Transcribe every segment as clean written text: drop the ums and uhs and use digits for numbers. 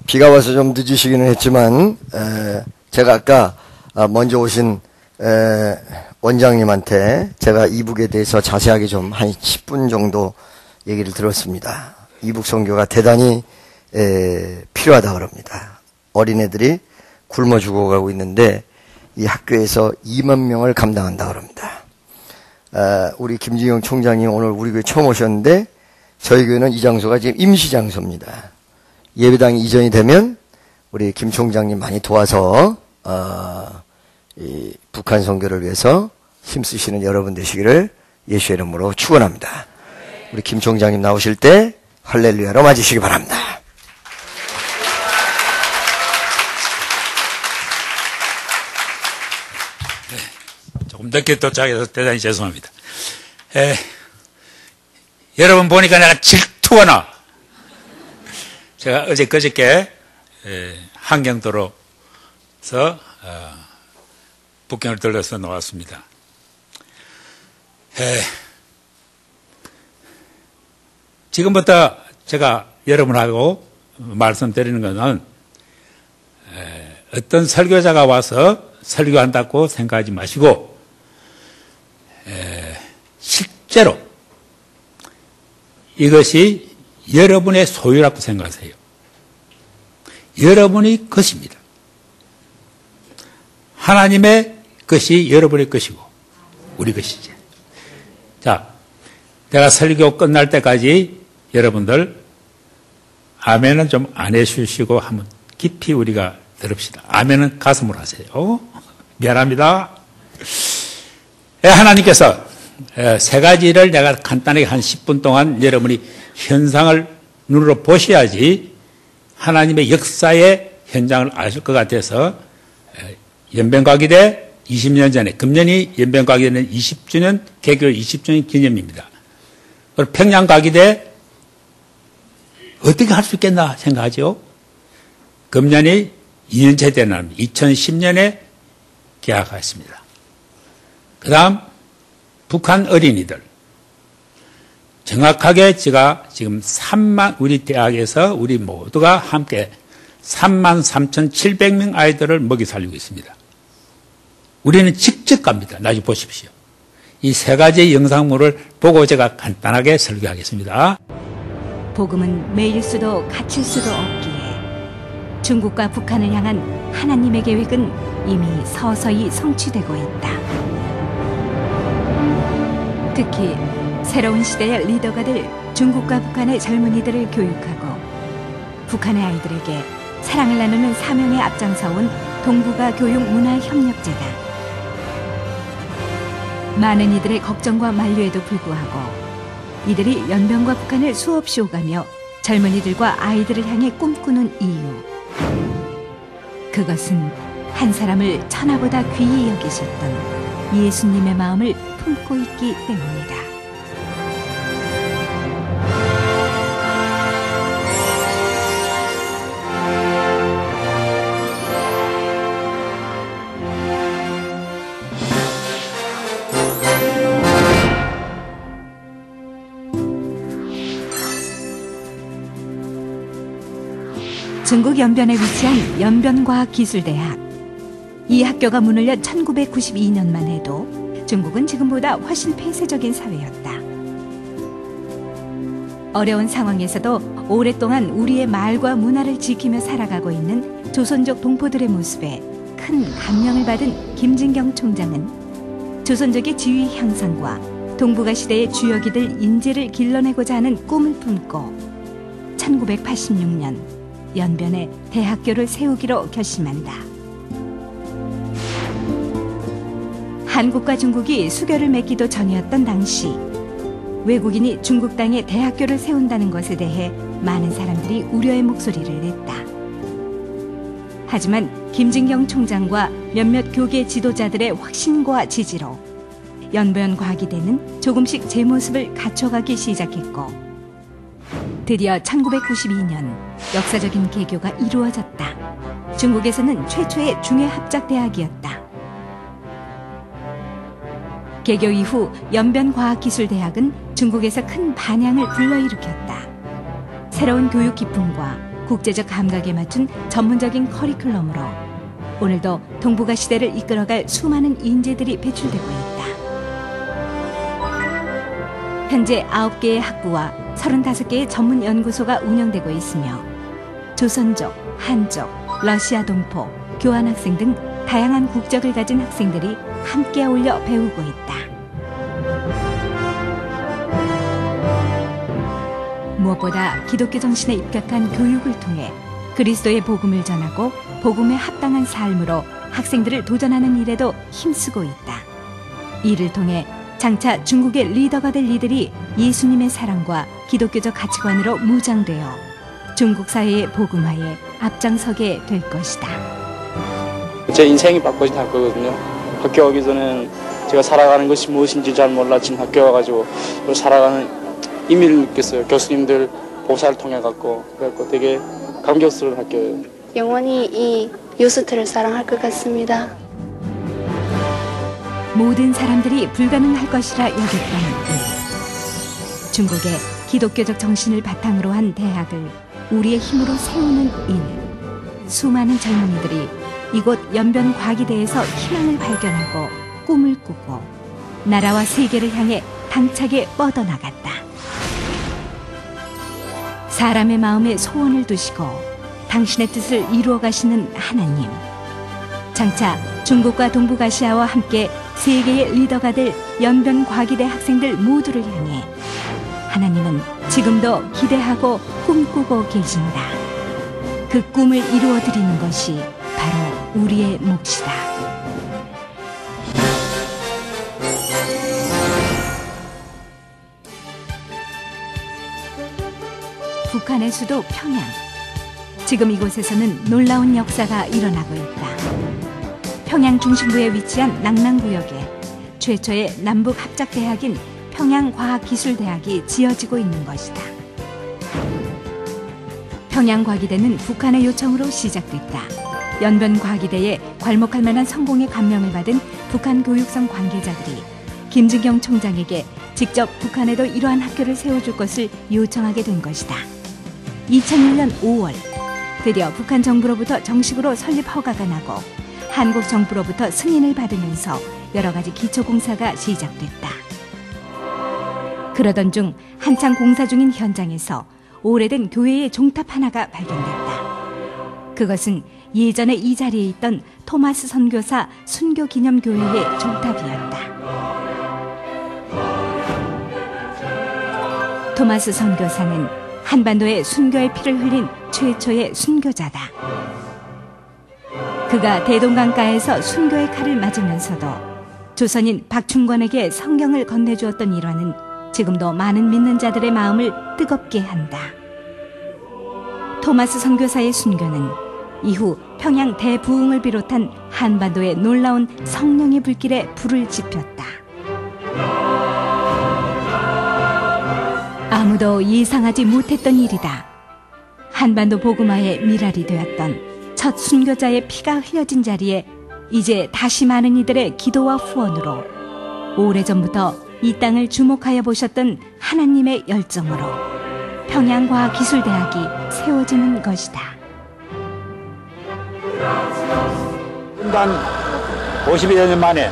비가 와서 좀 늦으시기는 했지만 제가 아까 먼저 오신 원장님한테 제가 이북에 대해서 자세하게 좀 한 10분 정도 얘기를 들었습니다. 이북 선교가 대단히 필요하다 그럽니다. 어린애들이 굶어 죽어가고 있는데 이 학교에서 2만 명을 감당한다 그럽니다. 우리 김진경 총장이 오늘 우리 교회 처음 오셨는데 저희 교회는 이 장소가 지금 임시 장소입니다. 예배당이 이전이 되면 우리 김 총장님 많이 도와서 이 북한 선교를 위해서 힘쓰시는 여러분 되시기를 예수의 이름으로 축원합니다. 우리 김 총장님 나오실 때 할렐루야로 맞으시기 바랍니다. 네, 조금 늦게 도착해서 대단히 죄송합니다. 여러분 보니까 내가 질투가 나. 제가 어제 그저께 한경도로서 북경을 들러서 나왔습니다. 지금부터 제가 여러분하고 말씀드리는 것은 어떤 설교자가 와서 설교한다고 생각하지 마시고 실제로 이것이 여러분의 소유라고 생각하세요. 여러분이 것입니다. 하나님의 것이 여러분의 것이고 우리 것이지. 자, 내가 설교 끝날 때까지 여러분들 아멘은 좀 안 해주시고 한번 깊이 우리가 들읍시다. 아멘은 가슴으로 하세요. 미안합니다. 하나님께서 세 가지를 내가 간단하게 한 10분 동안 여러분이 현상을 눈으로 보셔야지 하나님의 역사의 현장을 아실 것 같아서 연변과기대 20년 전에 금년이 연변과기대는 20주년 개교 20주년 기념입니다. 그리고 평양과기대 어떻게 할 수 있겠나 생각하죠. 금년이 2년째 되는 2010년에 개학했습니다. 그 다음 북한 어린이들 정확하게 제가 지금 우리 대학에서 우리 모두가 함께 33,700명 아이들을 먹이 살리고 있습니다. 우리는 직접 갑니다. 나중에 보십시오. 이 세 가지 영상물을 보고 제가 간단하게 설교하겠습니다. 복음은 매일 수도 갇힐 수도 없기에 중국과 북한을 향한 하나님의 계획은 이미 서서히 성취되고 있다. 특히 새로운 시대의 리더가 될 중국과 북한의 젊은이들을 교육하고 북한의 아이들에게 사랑을 나누는 사명에 앞장서온 동북아 교육문화협력제다. 많은 이들의 걱정과 만류에도 불구하고 이들이 연변과 북한을 수없이 오가며 젊은이들과 아이들을 향해 꿈꾸는 이유, 그것은 한 사람을 천하보다 귀히 여기셨던 예수님의 마음을 품고 있기 때문이다. 중국 연변에 위치한 연변과학기술대학. 이 학교가 문을 연 1992년만 해도 중국은 지금보다 훨씬 폐쇄적인 사회였다. 어려운 상황에서도 오랫동안 우리의 말과 문화를 지키며 살아가고 있는 조선족 동포들의 모습에 큰 감명을 받은 김진경 총장은 조선족의 지위 향상과 동북아 시대의 주역이들 인재를 길러내고자 하는 꿈을 품고 1986년 연변에 대학교를 세우기로 결심한다. 한국과 중국이 수교를 맺기도 전이었던 당시 외국인이 중국 땅에 대학교를 세운다는 것에 대해 많은 사람들이 우려의 목소리를 냈다. 하지만 김진경 총장과 몇몇 교계 지도자들의 확신과 지지로 연변과학이대는 조금씩 제 모습을 갖춰가기 시작했고 드디어 1992년 역사적인 개교가 이루어졌다. 중국에서는 최초의 중해합작대학이었다. 개교 이후 연변과학기술대학은 중국에서 큰 반향을 불러일으켰다. 새로운 교육 기풍과 국제적 감각에 맞춘 전문적인 커리큘럼으로 오늘도 동북아 시대를 이끌어갈 수많은 인재들이 배출되고 있다. 현재 9개의 학부와 35개의 전문 연구소가 운영되고 있으며 조선족, 한족, 러시아 동포, 교환학생 등 다양한 국적을 가진 학생들이 함께 어울려 배우고 있다. 무엇보다 기독교 정신에 입각한 교육을 통해 그리스도의 복음을 전하고 복음에 합당한 삶으로 학생들을 도전하는 일에도 힘쓰고 있다. 이를 통해 장차 중국의 리더가 될 이들이 예수님의 사랑과 기독교적 가치관으로 무장되어 중국 사회의 복음화에 앞장서게 될 것이다. 제 인생이 바꿔진 학교거든요. 학교 오기 전에는 제가 살아가는 것이 무엇인지 잘 몰랐지만 학교 와가지고 살아가는 의미를 느꼈어요. 교수님들 보살을 통해 갖고 그래갖고 되게 감격스러운 학교예요. 영원히 이 유스트를 사랑할 것 같습니다. 모든 사람들이 불가능할 것이라 여겼던 일. 중국의 기독교적 정신을 바탕으로 한 대학을 우리의 힘으로 세우는 일. 수많은 젊은이들이 이곳 연변과기대에서 희망을 발견하고 꿈을 꾸고 나라와 세계를 향해 당차게 뻗어나갔다. 사람의 마음에 소원을 두시고 당신의 뜻을 이루어 가시는 하나님. 장차 중국과 동북아시아와 함께 세계의 리더가 될 연변과기대 학생들 모두를 향해 하나님은 지금도 기대하고 꿈꾸고 계신다. 그 꿈을 이루어 드리는 것이 바로 우리의 몫이다. 북한의 수도 평양. 지금 이곳에서는 놀라운 역사가 일어나고 있다. 평양 중심부에 위치한 낭랑구역에 최초의 남북합작대학인 평양과학기술대학이 지어지고 있는 것이다. 평양과기대는 북한의 요청으로 시작됐다. 연변과기대에 괄목할 만한 성공의 감명을 받은 북한 교육성 관계자들이 김진경 총장에게 직접 북한에도 이러한 학교를 세워줄 것을 요청하게 된 것이다. 2001년 5월 드디어 북한 정부로부터 정식으로 설립 허가가 나고 한국 정부로부터 승인을 받으면서 여러 가지 기초공사가 시작됐다. 그러던 중 한창 공사 중인 현장에서 오래된 교회의 종탑 하나가 발견됐다. 그것은 예전에 이 자리에 있던 토마스 선교사 순교기념교회의 종탑이었다. 토마스 선교사는 한반도에 순교의 피를 흘린 최초의 순교자다. 그가 대동강가에서 순교의 칼을 맞으면서도 조선인 박충권에게 성경을 건네주었던 일화는 지금도 많은 믿는 자들의 마음을 뜨겁게 한다. 토마스 선교사의 순교는 이후 평양 대부흥을 비롯한 한반도의 놀라운 성령의 불길에 불을 지폈다. 아무도 예상하지 못했던 일이다. 한반도 복음화의 미랄이 되었던 첫 순교자의 피가 흘려진 자리에 이제 다시 많은 이들의 기도와 후원으로 오래전부터 이 땅을 주목하여 보셨던 하나님의 열정으로 평양과학기술대학이 세워지는 것이다. 분단 50여 년 만에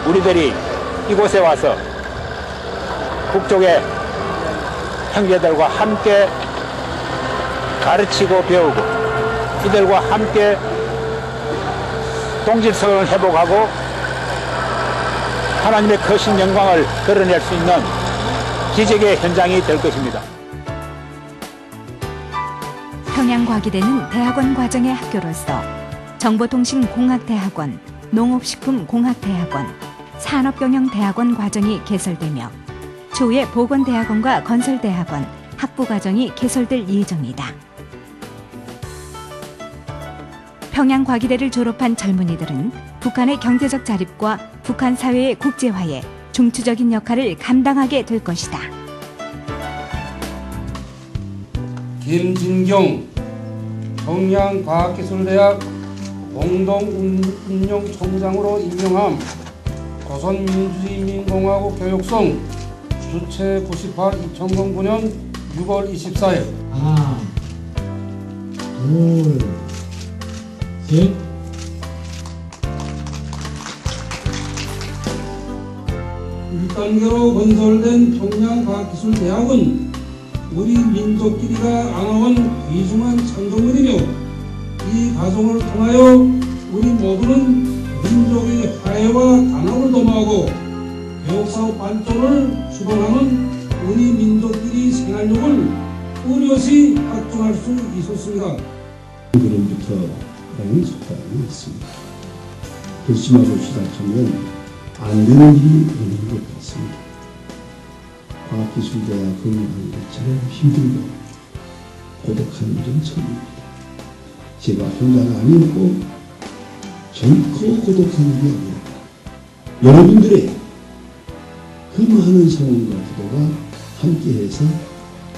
우리들이 이곳에 와서 북쪽의 형제들과 함께 가르치고 배우고 이들과 함께 동질성을 회복하고 하나님의 크신 영광을 드러낼 수 있는 기적의 현장이 될 것입니다. 평양과기대는 대학원 과정의 학교로서 정보통신공학대학원, 농업식품공학대학원, 산업경영대학원 과정이 개설되며 추후에 보건대학원과 건설대학원, 학부과정이 개설될 예정이다. 평양과기대를 졸업한 젊은이들은 북한의 경제적 자립과 북한 사회의 국제화에 중추적인 역할을 감당하게 될 것이다. 김진경 평양과학기술대학 공동운용총장으로 임명함. 조선민주주의인민공화국 교육성 주최 98 2009년 6월 24일 둘, 셋. 일단계로 건설된 평양과학기술대학은 우리 민족끼리가 안아온 귀중한 창조물이며 이 과정을 통하여 우리 모두는 민족의 화해와 단합을 도모하고 교육사업 발전을 추동하는 우리 민족끼리 생활력을 뚜렷이 확증할 수 있었습니다. 그림부터 라는 속담이 있습니다. 결심하고 시작하면 안 되는 일이 없는 것 같습니다. 과학기술대학 건립하는 것처럼 힘들고 고독한 일은 처음입니다. 제가 혼자가 아니고 결코 고독한 일이 아니라 여러분들의 그 많은 성원과 기도가 함께해서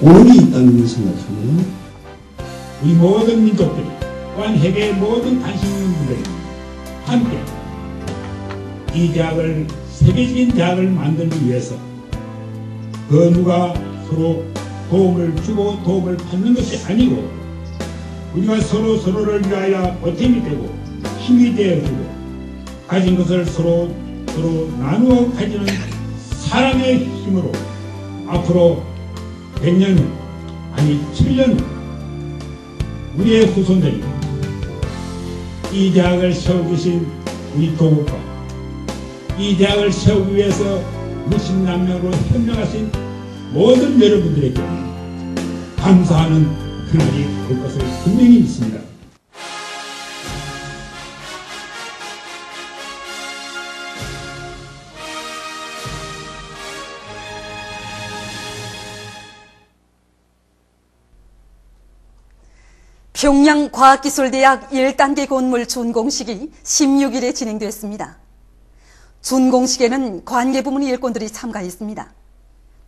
오늘이 있다는 생각하며 우리 모든 민족들이 또한 세계의 모든 단식민들이 함께 이 대학을 세계적인 대학을 만들기 위해서 그 누가 서로 도움을 주고 도움을 받는 것이 아니고 우리가 서로를 위하여 보탬이 되고 힘이 되어주고 가진 것을 서로 나누어 가지는 사랑의 힘으로 앞으로 100년 아니 7년 우리의 후손들이 이 대학을 세워주신 우리 도국과 이 대학을 세우기 위해서 육신남명으로 협력하신 모든 여러분들에게 감사하는 그날이 올 것을 분명히 믿습니다. 평양과학기술대학 1단계 건물 준공식이 16일에 진행됐습니다. 준공식에는 관계부문 일꾼들이 참가했습니다.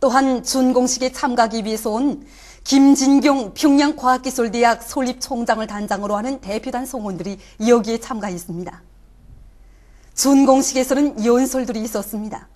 또한 준공식에 참가하기 위해서 온 김진경 평양과학기술대학 설립총장을 단장으로 하는 대표단 성원들이 여기에 참가했습니다. 준공식에서는 연설들이 있었습니다.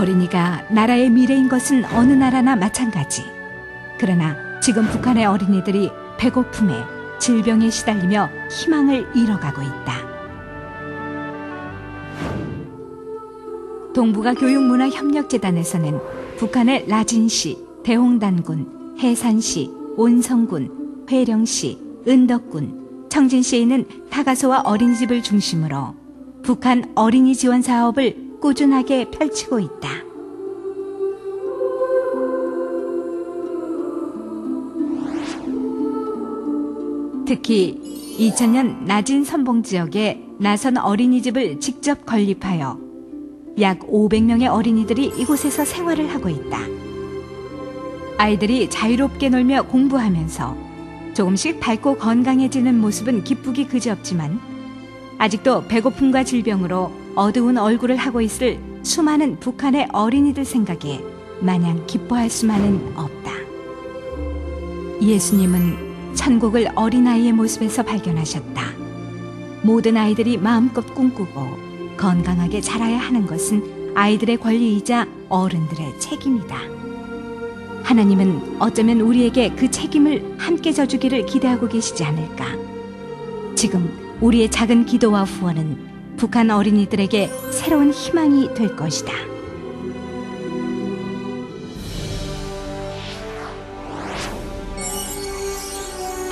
어린이가 나라의 미래인 것은 어느 나라나 마찬가지. 그러나 지금 북한의 어린이들이 배고픔에 질병에 시달리며 희망을 잃어가고 있다. 동북아 교육문화협력재단에서는 북한의 라진시, 대홍단군, 해산시, 온성군, 회령시, 은덕군, 청진시에 있는 타가소와 어린이집을 중심으로 북한 어린이 지원 사업을 꾸준하게 펼치고 있다. 특히 2000년 나진 선봉 지역에 나선 어린이집을 직접 건립하여 약 500명의 어린이들이 이곳에서 생활을 하고 있다. 아이들이 자유롭게 놀며 공부하면서 조금씩 밝고 건강해지는 모습은 기쁘기 그지없지만 아직도 배고픔과 질병으로 어두운 얼굴을 하고 있을 수많은 북한의 어린이들 생각에 마냥 기뻐할 수만은 없다. 예수님은 천국을 어린아이의 모습에서 발견하셨다. 모든 아이들이 마음껏 꿈꾸고 건강하게 자라야 하는 것은 아이들의 권리이자 어른들의 책임이다. 하나님은 어쩌면 우리에게 그 책임을 함께 져주기를 기대하고 계시지 않을까. 지금 우리의 작은 기도와 후원은 북한 어린이들에게 새로운 희망이 될 것이다.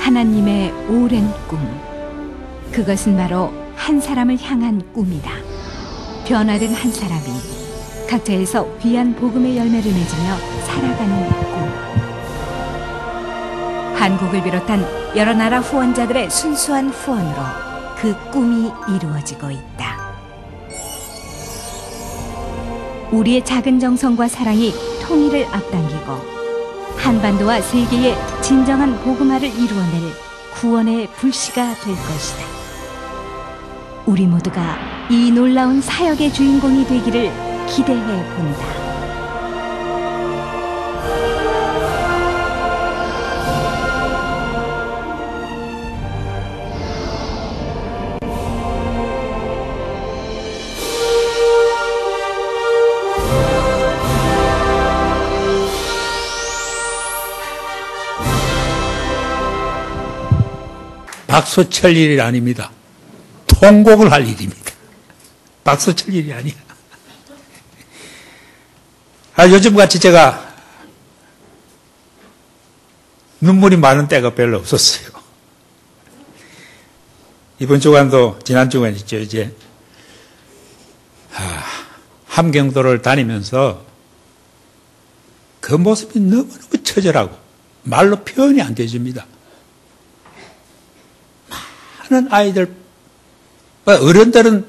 하나님의 오랜 꿈. 그것은 바로 한 사람을 향한 꿈이다. 변화된 한 사람이 각자에서 귀한 복음의 열매를 맺으며 살아가는 꿈. 한국을 비롯한 여러 나라 후원자들의 순수한 후원으로 그 꿈이 이루어지고 있다. 우리의 작은 정성과 사랑이 통일을 앞당기고 한반도와 세계의 진정한 복음화를 이루어낼 구원의 불씨가 될 것이다. 우리 모두가 이 놀라운 사역의 주인공이 되기를 기대해 본다. 박수 칠 일이 아닙니다. 통곡을 할 일입니다. 박수 칠 일이 아니야. 요즘같이 제가 눈물이 많은 때가 별로 없었어요. 이번 주간도 지난 주간 있죠. 이제 함경도를 다니면서 그 모습이 너무너무 처절하고 말로 표현이 안 되집니다. 많은 아이들, 어른들은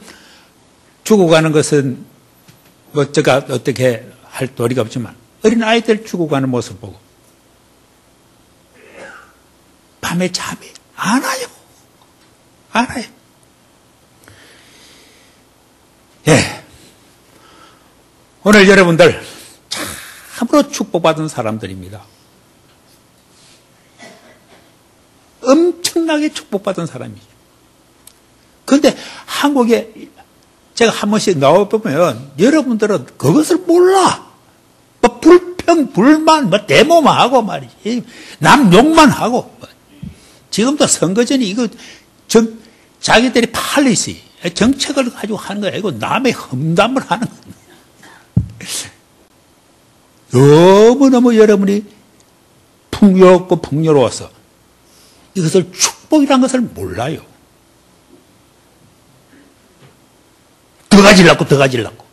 죽어가는 것은 뭐 제가 어떻게 할 도리가 없지만 어린 아이들 죽어가는 모습 보고 밤에 잠이 안 와요. 안 와요. 예. 오늘 여러분들 참으로 축복받은 사람들입니다. 엄청나게 축복받은 사람이죠. 그런데 한국에 제가 한 번씩 나와보면 여러분들은 그것을 몰라. 뭐 불평, 불만, 뭐 데모만 하고 말이지. 남 욕만 하고. 지금도 선거 전에 이거 자기들이 팔리시, 정책을 가지고 하는 거 아니고 남의 험담을 하는 겁니다. 너무너무 여러분이 풍요롭고 풍요로워서 이것을 축복이라는 것을 몰라요. 더 가지려고.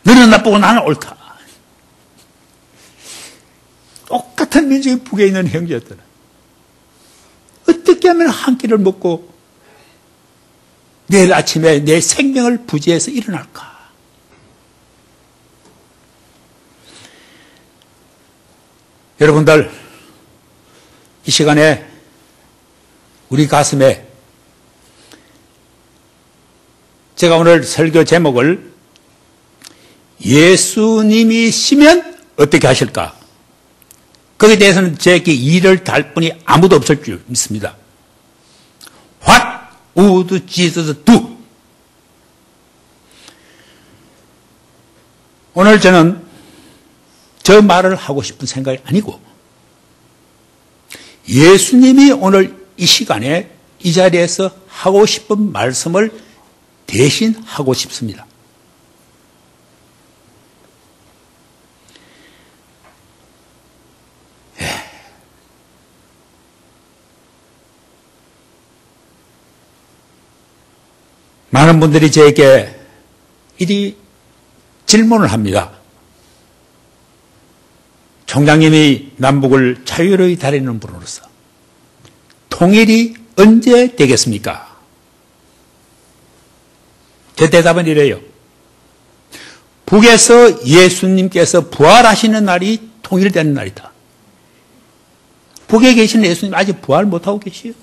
너는 나쁘고 나는 옳다. 똑같은 민족이 북에 있는 형제들은 어떻게 하면 한 끼를 먹고 내일 아침에 내 생명을 부지해서 일어날까? 여러분들, 이 시간에 우리 가슴에 제가 오늘 설교 제목을 예수님이시면 어떻게 하실까? 거기에 대해서는 제게 이를 달 분이 아무도 없을 줄 믿습니다. What would Jesus do? 오늘 저는 저 말을 하고 싶은 생각이 아니고 예수님이 오늘 이 시간에 이 자리에서 하고 싶은 말씀을 대신 하고 싶습니다. 많은 분들이 저에게 이리 질문을 합니다. 총장님이 남북을 자유로이 다루는 분으로서 통일이 언제 되겠습니까? 제 대답은 이래요. 북에서 예수님께서 부활하시는 날이 통일되는 날이다. 북에 계시는 예수님 아직 부활 못하고 계시요.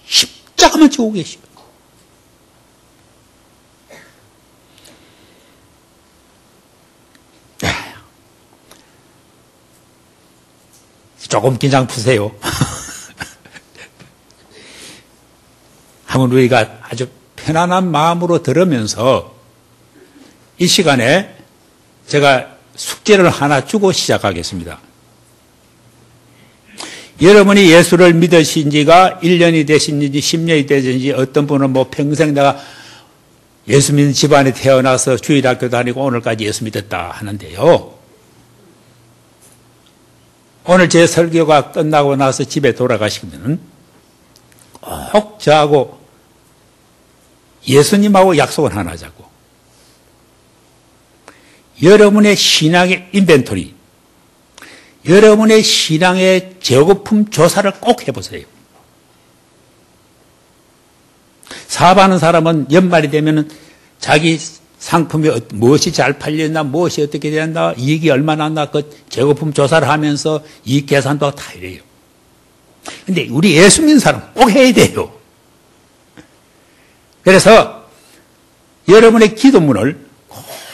십자가만 지고 계시요. 조금 긴장 푸세요. 한번 우리가 아주 편안한 마음으로 들으면서 이 시간에 제가 숙제를 하나 주고 시작하겠습니다. 여러분이 예수를 믿으신 지가 1년이 되신지 10년이 되신지 어떤 분은 뭐 평생 내가 예수 믿는 집안에 태어나서 주일학교 다니고 오늘까지 예수 믿었다 하는데요. 오늘 제 설교가 끝나고 나서 집에 돌아가시면 꼭 저하고 예수님하고 약속을 하나 하자고. 여러분의 신앙의 인벤토리, 여러분의 신앙의 재고품 조사를 꼭 해보세요. 사업하는 사람은 연말이 되면 자기 상품이 무엇이 잘 팔렸나, 무엇이 어떻게 되었나, 이익이 얼마나 났나, 그 재고품 조사를 하면서 이익 계산도 다 이래요. 근데 우리 예수 믿는 사람 꼭 해야 돼요. 그래서 여러분의 기도문을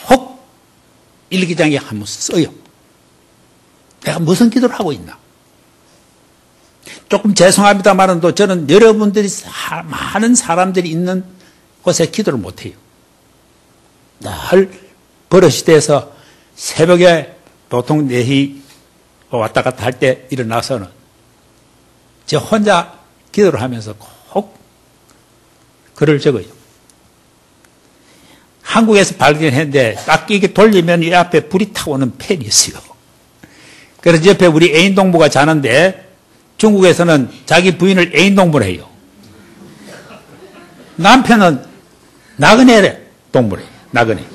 꼭 일기장에 한번 써요. 내가 무슨 기도를 하고 있나? 조금 죄송합니다만은 또 저는 여러분들이 많은 사람들이 있는 곳에 기도를 못해요. 늘 버릇이 돼서 새벽에 보통 4시 왔다 갔다 할 때 일어나서는 저 혼자 기도를 하면서 꼭 글을 적어요. 한국에서 발견했는데 딱 이게 돌리면 이 앞에 불이 타고 오는 펜이 있어요. 그래서 옆에 우리 애인 동무가 자는데 중국에서는 자기 부인을 애인 동무를 해요. 남편은 나그네 동무를 해요. 나그네.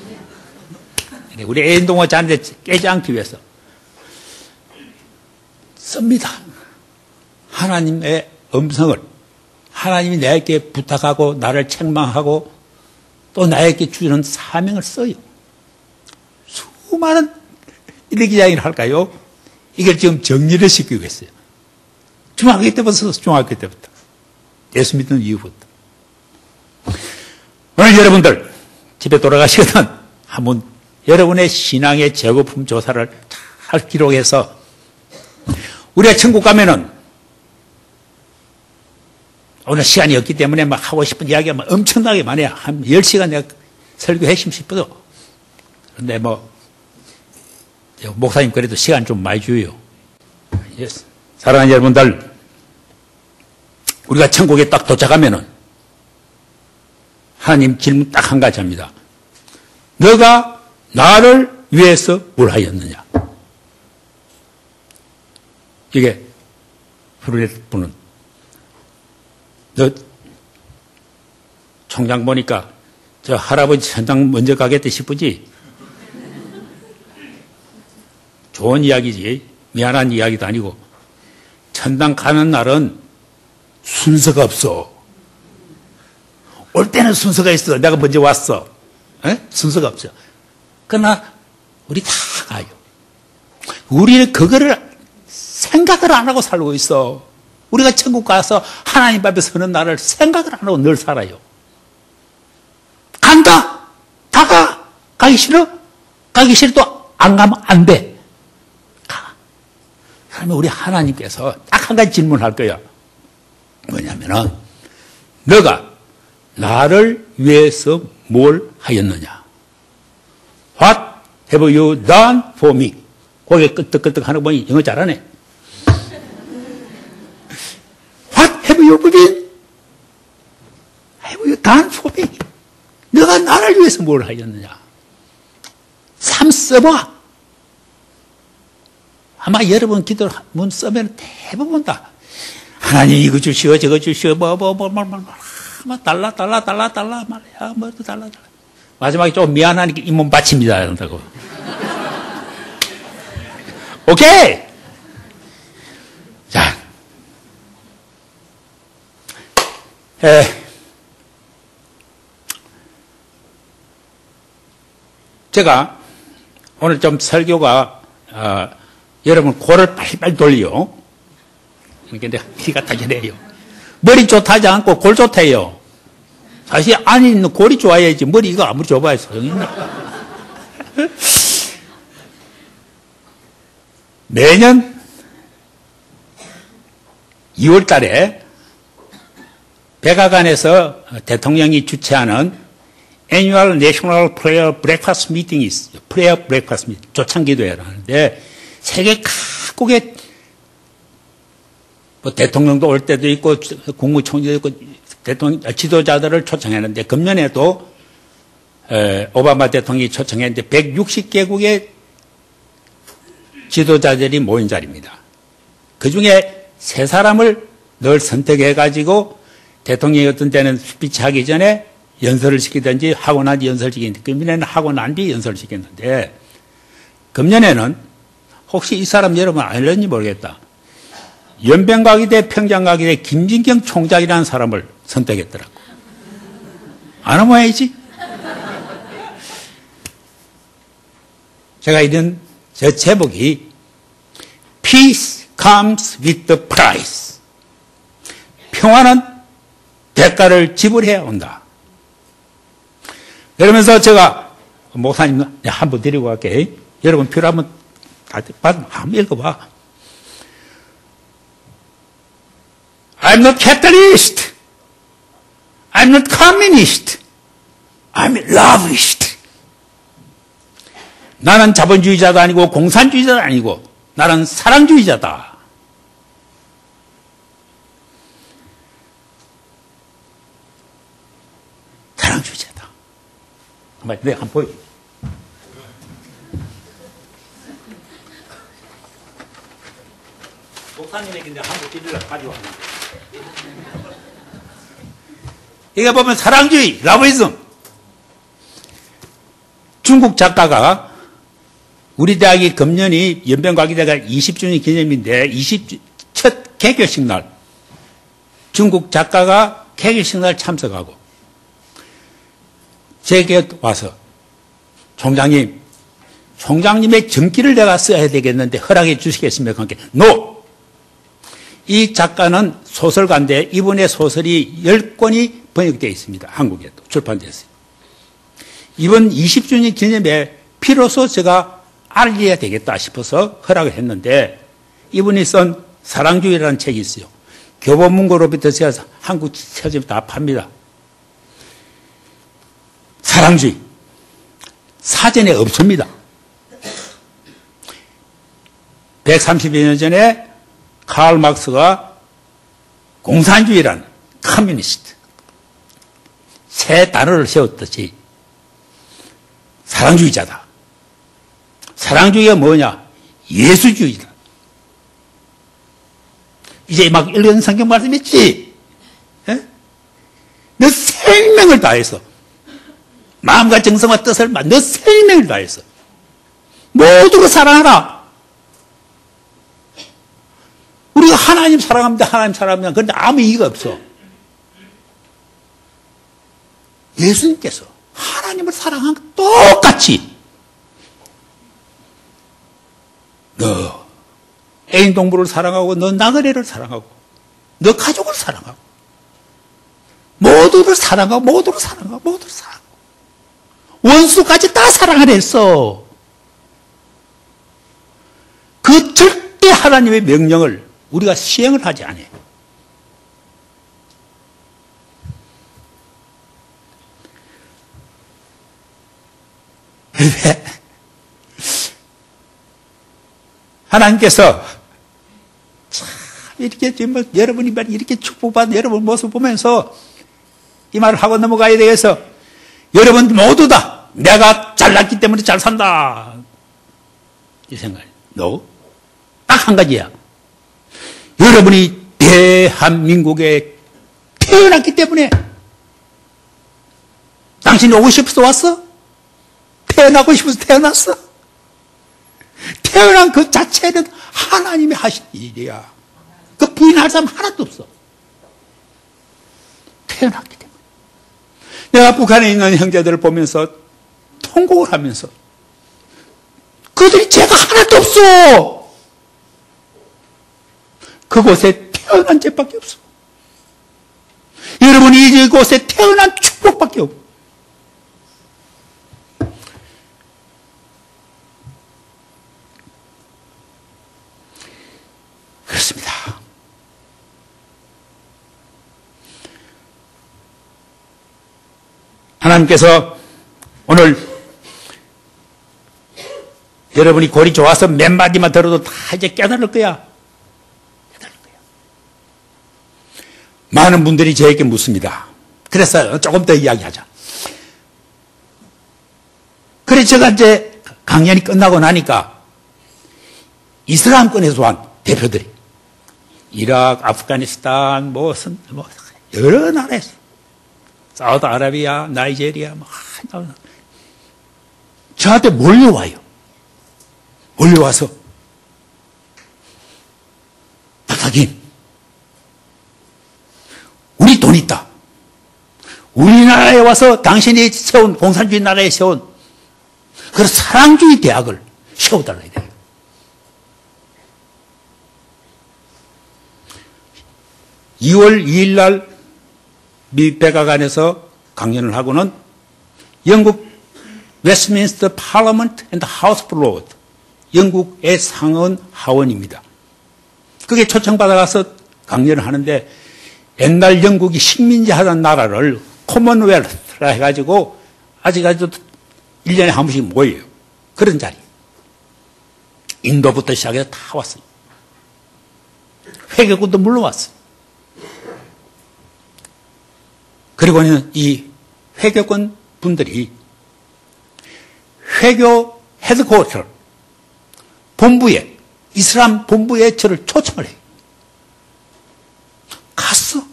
우리 애인 동무가 자는데 깨지 않기 위해서 씁니다. 하나님의 음성을, 하나님이 나에게 부탁하고 나를 책망하고 또 나에게 주는 사명을 써요. 수많은 일기장을 할까요? 이걸 지금 정리를 시키고 있어요. 중학교 때부터 중학교 때부터. 예수 믿는 이후부터. 오늘 여러분들 집에 돌아가시거든 한번 여러분의 신앙의 재고품 조사를 잘 기록해서 우리가 천국 가면은 오늘 시간이 없기 때문에 막 하고 싶은 이야기가 막 엄청나게 많아요. 한 10시간 내가 설교했으면 싶어도. 그런데 뭐 목사님 그래도 시간 좀 많이 줘요. 사랑하는 여러분들, 우리가 천국에 딱 도착하면은 하나님 질문 딱 한 가지 합니다. 너가 나를 위해서 뭘 하였느냐? 이게 프로레트 분은 너 총장 보니까 저 할아버지 천당 먼저 가겠다 싶으지? 좋은 이야기지. 미안한 이야기도 아니고 천당 가는 날은 순서가 없어. 올 때는 순서가 있어. 내가 먼저 왔어. 순서가 없어. 그러나 우리 다 가요. 우리는 그거를 생각을 안 하고 살고 있어. 우리가 천국 가서 하나님 앞에 서는 날을 생각을 안 하고 늘 살아요. 간다! 다 가! 가기 싫어? 가기 싫어도 안 가면 안 돼. 그러면 우리 하나님께서 딱 한 가지 질문할 거야. 뭐냐면은, 너가 나를 위해서 뭘 하였느냐? What have you done for me? 고개 끄떡끄떡 하는 거 보니 영어 잘하네. What have you been? Have you done for me? 너가 나를 위해서 뭘 하였느냐? 삶 써봐. 아마 여러분 기도문 쓰면 대부분 다 하나님 이거 주시오 저거 주시오 달라 말이야 뭐도 달라 마지막에 좀 미안하니까 잇몸 받칩니다 이런다고. 오케이. 자, 제가 오늘 좀 설교가 여러분 골을 빨리빨리 돌려. 그러니까 내가 피가 타지네요. 머리 좋다지 않고 골 좋대요. 사실 안에 있는 골이 좋아야지 머리가 아무리 좁아야 소용있나. 매년 2월 달에 백악관에서 대통령이 주최하는 Annual National Prayer Breakfast Meeting이 있어요. Prayer Breakfast Meeting, 조창기도회라는데 세계 각국의 뭐 대통령도 올 때도 있고 국무총리도 있고 대통령 지도자들을 초청했는데 금년에도 오바마 대통령이 초청했는데 160개국의 지도자들이 모인 자리입니다. 그중에 3사람을 늘 선택해가지고 대통령이 어떤 때는 스피치 하기 전에 연설을 시키든지 하고 난 뒤 연설을 시키는데 금년에는 하고 난 뒤 연설을 시켰는데 금년에는 혹시 이 사람 여러분 알는지 모르겠다. 연변가기대 평양가기대 김진경 총장이라는 사람을 선택했더라고. 아는 모양이지? 제가 이런 제 제목이 Peace comes with the price. 평화는 대가를 지불해야 온다. 그러면서 제가 목사님 한번 데리고 갈게. 여러분 필요하면 한번 읽어봐. I'm not capitalist. I'm not communist. I'm loveist. 나는 자본주의자도 아니고 공산주의자도 아니고 나는 사랑주의자다. 사랑주의자다. 내가 한번 보여. 목사님에게 내가 한번 띠리려고 가져왔는데. 이거 보면 사랑주의, 러브이즘. 중국 작가가 우리 대학이 금년이 연변과기대가 20주년 기념인데 첫 개교식 날 중국 작가가 개교식 날 참석하고 제게 와서 총장님의 전기를 내가 써야 되겠는데 허락해 주시겠습니까? 그러니까 NO! 이 작가는 소설가인데 이분의 소설이 10권이 번역되어 있습니다. 한국에도 출판됐어요. 이번 20주년 기념에 비로소 제가 알려야 되겠다 싶어서 허락을 했는데 이분이 쓴 사랑주의라는 책이 있어요. 교보문고로부터 제가 한국 서점 다 팝니다. 사랑주의. 사전에 없습니다. 130여 년 전에 칼 막스가 공산주의라는 커뮤니스트 새 단어를 세웠듯이 사랑주의자다. 사랑주의가 뭐냐? 예수주의다. 이제 막 읽은 성경 말씀 있지? 예? 너 생명을 다해서 마음과 정성과 뜻을 너 생명을 다해서 모두를 사랑하라. 우리가 하나님 사랑합니다. 하나님 사랑합니다. 그런데 아무 이의가 없어. 예수님께서 하나님을 사랑한 것 똑같이 너 애인 동물을 사랑하고 너 나그네를 사랑하고 너 가족을 사랑하고 모두를 사랑하고 모두를 사랑하고 모두를 사랑하고 원수까지 다 사랑하랬어. 그 절대 하나님의 명령을 우리가 시행을 하지 않아요. 왜? 하나님께서 참 이렇게 여러분이 이렇게 축복받은 여러분 모습 보면서 이 말을 하고 넘어가야 되겠어. 여러분 모두 다 내가 잘났기 때문에 잘 산다. 이 생각이. No. 딱 한 가지야. 여러분이 대한민국에 태어났기 때문에 당신이 오고 싶어서 왔어? 태어나고 싶어서 태어났어? 태어난 그 자체는 하나님이 하신 일이야. 그 부인할 사람 하나도 없어. 태어났기 때문에. 내가 북한에 있는 형제들을 보면서 통곡을 하면서 그들이 죄가 하나도 없어. 그곳에 태어난 죄밖에 없어. 여러분이 이곳에 태어난 축복밖에 없고. 그렇습니다. 하나님께서 오늘 여러분이 골이 좋아서 몇 마디만 들어도 다 이제 깨달을 거야. 많은 분들이 저에게 묻습니다. 그래서 조금 더 이야기하자. 그래서 제가 이제 강연이 끝나고 나니까 이슬람권에서 온 대표들이 이라크, 아프가니스탄, 여러 나라에서 사우디아라비아, 나이지리아 저한테 몰려와요. 몰려와서 박사님, 우리 돈 있다. 우리나라에 와서 당신이 세운 공산주의 나라에 세운 그런 사랑주의 대학을 세워달라야 돼요. (2월 2일) 날 미 백악관에서 강연을 하고는 영국 웨스트민스터 파르먼트 앤드 하우스 오브 로드, 영국의 상원 하원입니다. 그게 초청받아가서 강연을 하는데 옛날 영국이 식민지 하던 나라를 코먼웰스라 해가지고 아직까지도 1년에 한 번씩 모여요. 그런 자리. 인도부터 시작해서 다 왔어요. 회계군도 물러왔어요. 그리고는 이 회계권 분들이 회교 헤드쿼터 본부에, 이슬람 본부에 저를 초청을 해요. 갔어.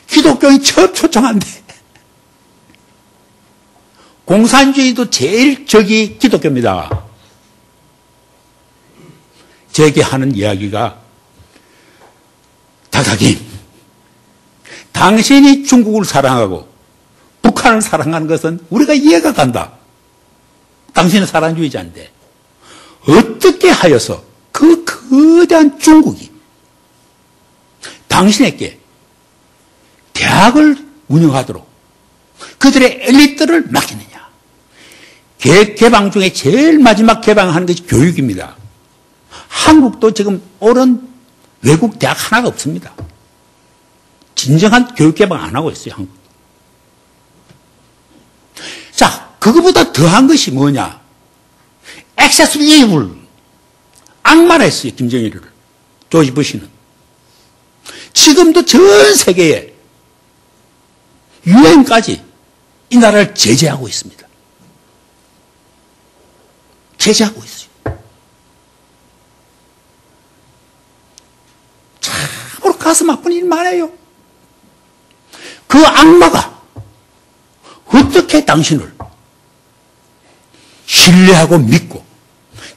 기독교인 처음 초청한대. 공산주의도 제일 적이 기독교입니다. 제게 하는 이야기가, 박사님, 당신이 중국을 사랑하고 북한을 사랑하는 것은 우리가 이해가 간다. 당신은 사랑주의자인데 어떻게 하여서 그 거대한 중국이 당신에게 대학을 운영하도록 그들의 엘리트를 맡기느냐. 개방 중에 제일 마지막 개방하는 것이 교육입니다. 한국도 지금 옳은 외국 대학 하나가 없습니다. 진정한 교육 개방 안 하고 있어요, 한국. 자, 그거보다 더한 것이 뭐냐? 액세스 이블. 악마라 했어요, 김정일을. 조지 부시는. 지금도 전 세계에 유엔까지 이 나라를 제재하고 있습니다. 제재하고 있어요. 참으로 가슴 아픈 일 많아요. 그 악마가 어떻게 당신을 신뢰하고 믿고,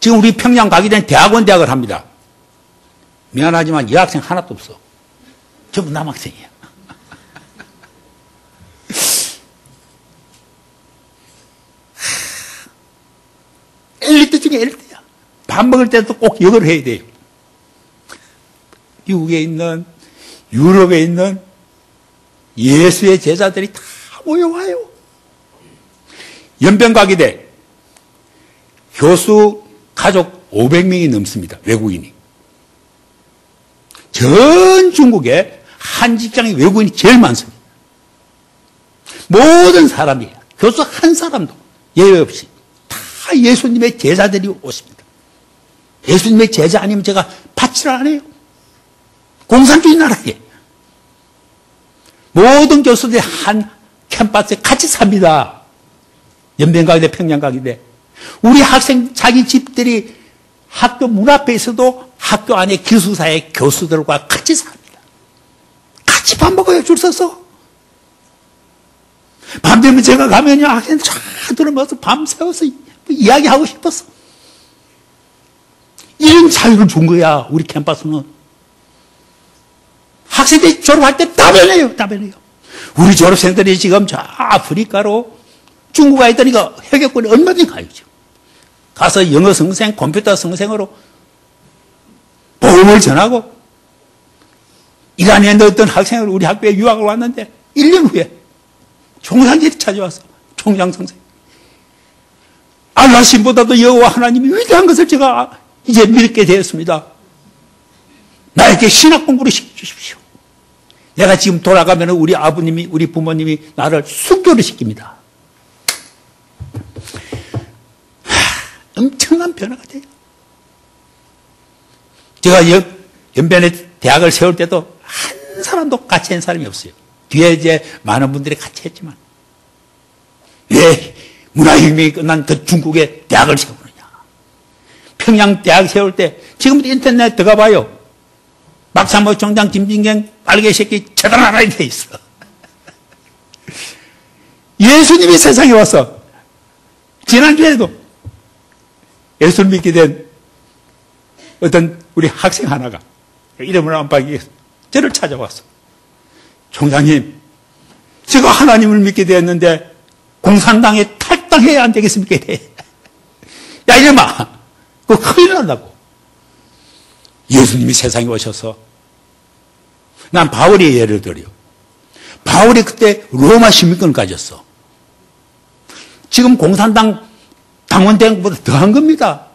지금 우리 평양 가기 전에 대학을 합니다. 미안하지만 여학생 하나도 없어. 전부 남학생이야. 엘리트 중에 엘리트야. 밥 먹을 때도 꼭 이걸 해야 돼요. 미국에 있는, 유럽에 있는 예수의 제자들이 다 모여와요. 연변가기대 교수 가족 500명이 넘습니다. 외국인이. 전 중국에 한 직장의 외국인이 제일 많습니다. 모든 사람이, 교수 한 사람도 예외 없이 다 예수님의 제자들이 오십니다. 예수님의 제자 아니면 제가 받지를 안 해요. 공산주의 나라에 모든 교수들이 한 캠퍼스에 같이 삽니다. 연변가기대, 평양가기대. 우리 학생 자기 집들이 학교 문 앞에 있어도 학교 안에 기숙사의 교수들과 같이 삽니다. 같이 밥 먹어요, 줄 서서. 밤 되면 제가 가면요, 학생 쫙 들어가서 밤새워서 이야기하고 싶었어. 이런 자유를 준 거야, 우리 캠퍼스는. 학생들이 졸업할 때 다 변해요, 다 변해요. 우리 졸업생들이 지금 저 아프리카로 중국 가 있다니까 회계권이 얼마든지 가요, 지금. 가서 영어 성생, 컴퓨터 성생으로 복음을 전하고, 이란에 있는 어떤 학생을 우리 학교에 유학을 왔는데 1년 후에 총상들이 찾아와서 총장 선생, 알라 신보다도 여호와 하나님이 위대한 것을 제가 이제 믿게 되었습니다. 나에게 신학 공부를 시켜주십시오. 내가 지금 돌아가면 우리 아버님이, 우리 부모님이 나를 순교를 시킵니다. 엄청난 변화가 돼요. 제가 연변에 대학을 세울 때도 한 사람도 같이 한 사람이 없어요. 뒤에 이제 많은 분들이 같이 했지만. 왜 문화혁명이 끝난 그 중국에 대학을 세우느냐. 평양 대학 세울 때, 지금도 인터넷 들어가 봐요. 박사모 총장 김진경 빨개 새끼 쳐다나라에 돼 있어. 예수님이 세상에 와서, 지난주에도 예수를 믿게 된 어떤 우리 학생 하나가 이름을 안 밝히겠어. 저를 찾아왔어. 총장님, 제가 하나님을 믿게 되었는데 공산당에 탈당해야 안 되겠습니까? 야, 이놈아, 그거 큰일 난다고. 예수님이 세상에 오셔서, 난 바울의 예를 들어요. 바울이 그때 로마 시민권을 가졌어. 지금 공산당 당원된 것보다 더한 겁니다.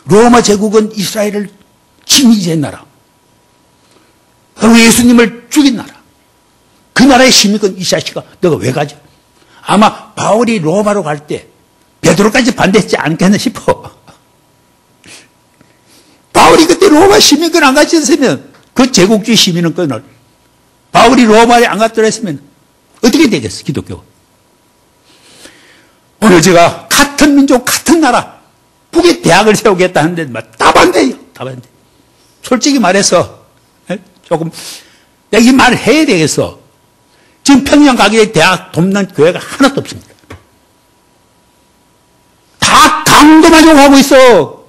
로마 제국은 이스라엘을 침입한 나라. 그리고 예수님을 죽인 나라. 그 나라의 시민권 이 자식아 너가 왜 가져? 아마 바울이 로마로 갈 때 베드로까지 반대했지 않겠나 싶어. 바울이 그때 로마 시민권 안 가졌으면 그 제국주의 시민권을 바울이 로마에 안 갔더라 했으면 어떻게 되겠어 기독교. 오늘 제가 같은 민족 같은 나라 북에 대학을 세우겠다 하는데 다 반대해요. 다 반대. 솔직히 말해서 조금 내가 이 말을 해야 되겠어. 지금 평양 가기에 대학 돕는 교회가 하나도 없습니다. 다 강도만 요구하고 있어.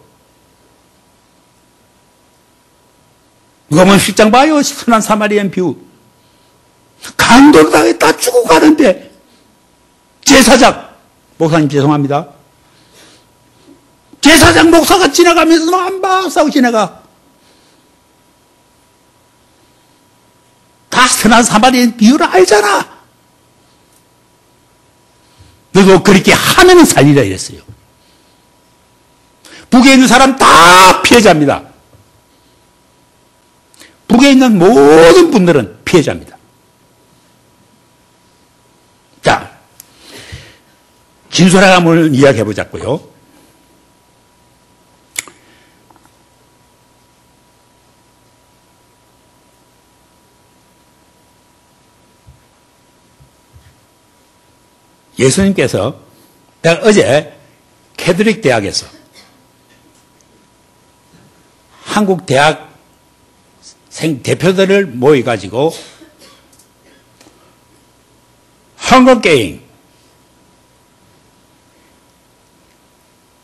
이거 뭐 실장 봐요. 선한 사마리안 비유. 강도를 당해 다 죽고 가는데 제사장, 목사님 죄송합니다. 제사장 목사가 지나가면서 한 박사고 지나가. 다 선한 사마리안 비유를 알잖아. 그리고 그렇게 하면 살리라 이랬어요. 북에 있는 사람 다 피해자입니다. 북에 있는 모든 분들은 피해자입니다. 자, 진솔함을 이야기해 보자고요. 예수님께서 내가 어제 캐톨릭 대학에서 한국 대학생 대표들을 모여가지고 헝거 게임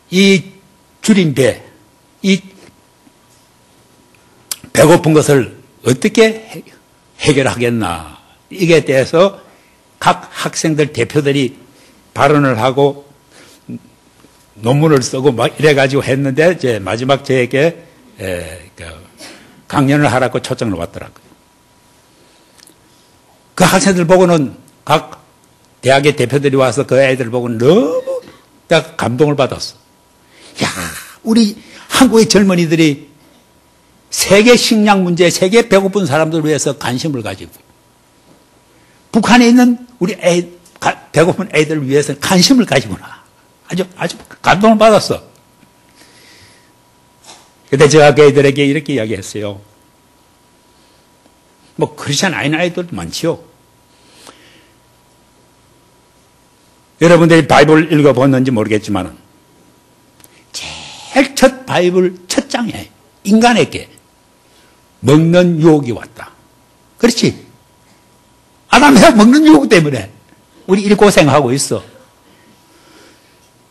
이 줄임배 이 배고픈 것을 어떻게 해결하겠나 이게 대해서 각 학생들 대표들이 발언을 하고 논문을 쓰고 막 이래가지고 했는데 이제 마지막 저에게 강연을 하라고 초청을 왔더라고요. 그 학생들 보고는 각 대학의 대표들이 와서 그 애들 보고는 너무 내가 감동을 받았어. 야, 우리 한국의 젊은이들이 세계 식량 문제, 세계 배고픈 사람들을 위해서 관심을 가지고 북한에 있는 우리 배고픈 애들을 위해서 관심을 가지구나. 아주 감동을 받았어. 근데 제가 그 애들에게 이렇게 이야기했어요. 뭐 크리스찬 아닌 아이들도 많지요. 여러분들이 바이블 읽어봤는지 모르겠지만 제일 첫 바이블 첫 장에 인간에게 먹는 유혹이 왔다. 그렇지? 아담이가 먹는 유혹 때문에 우리 이렇게 고생하고 있어.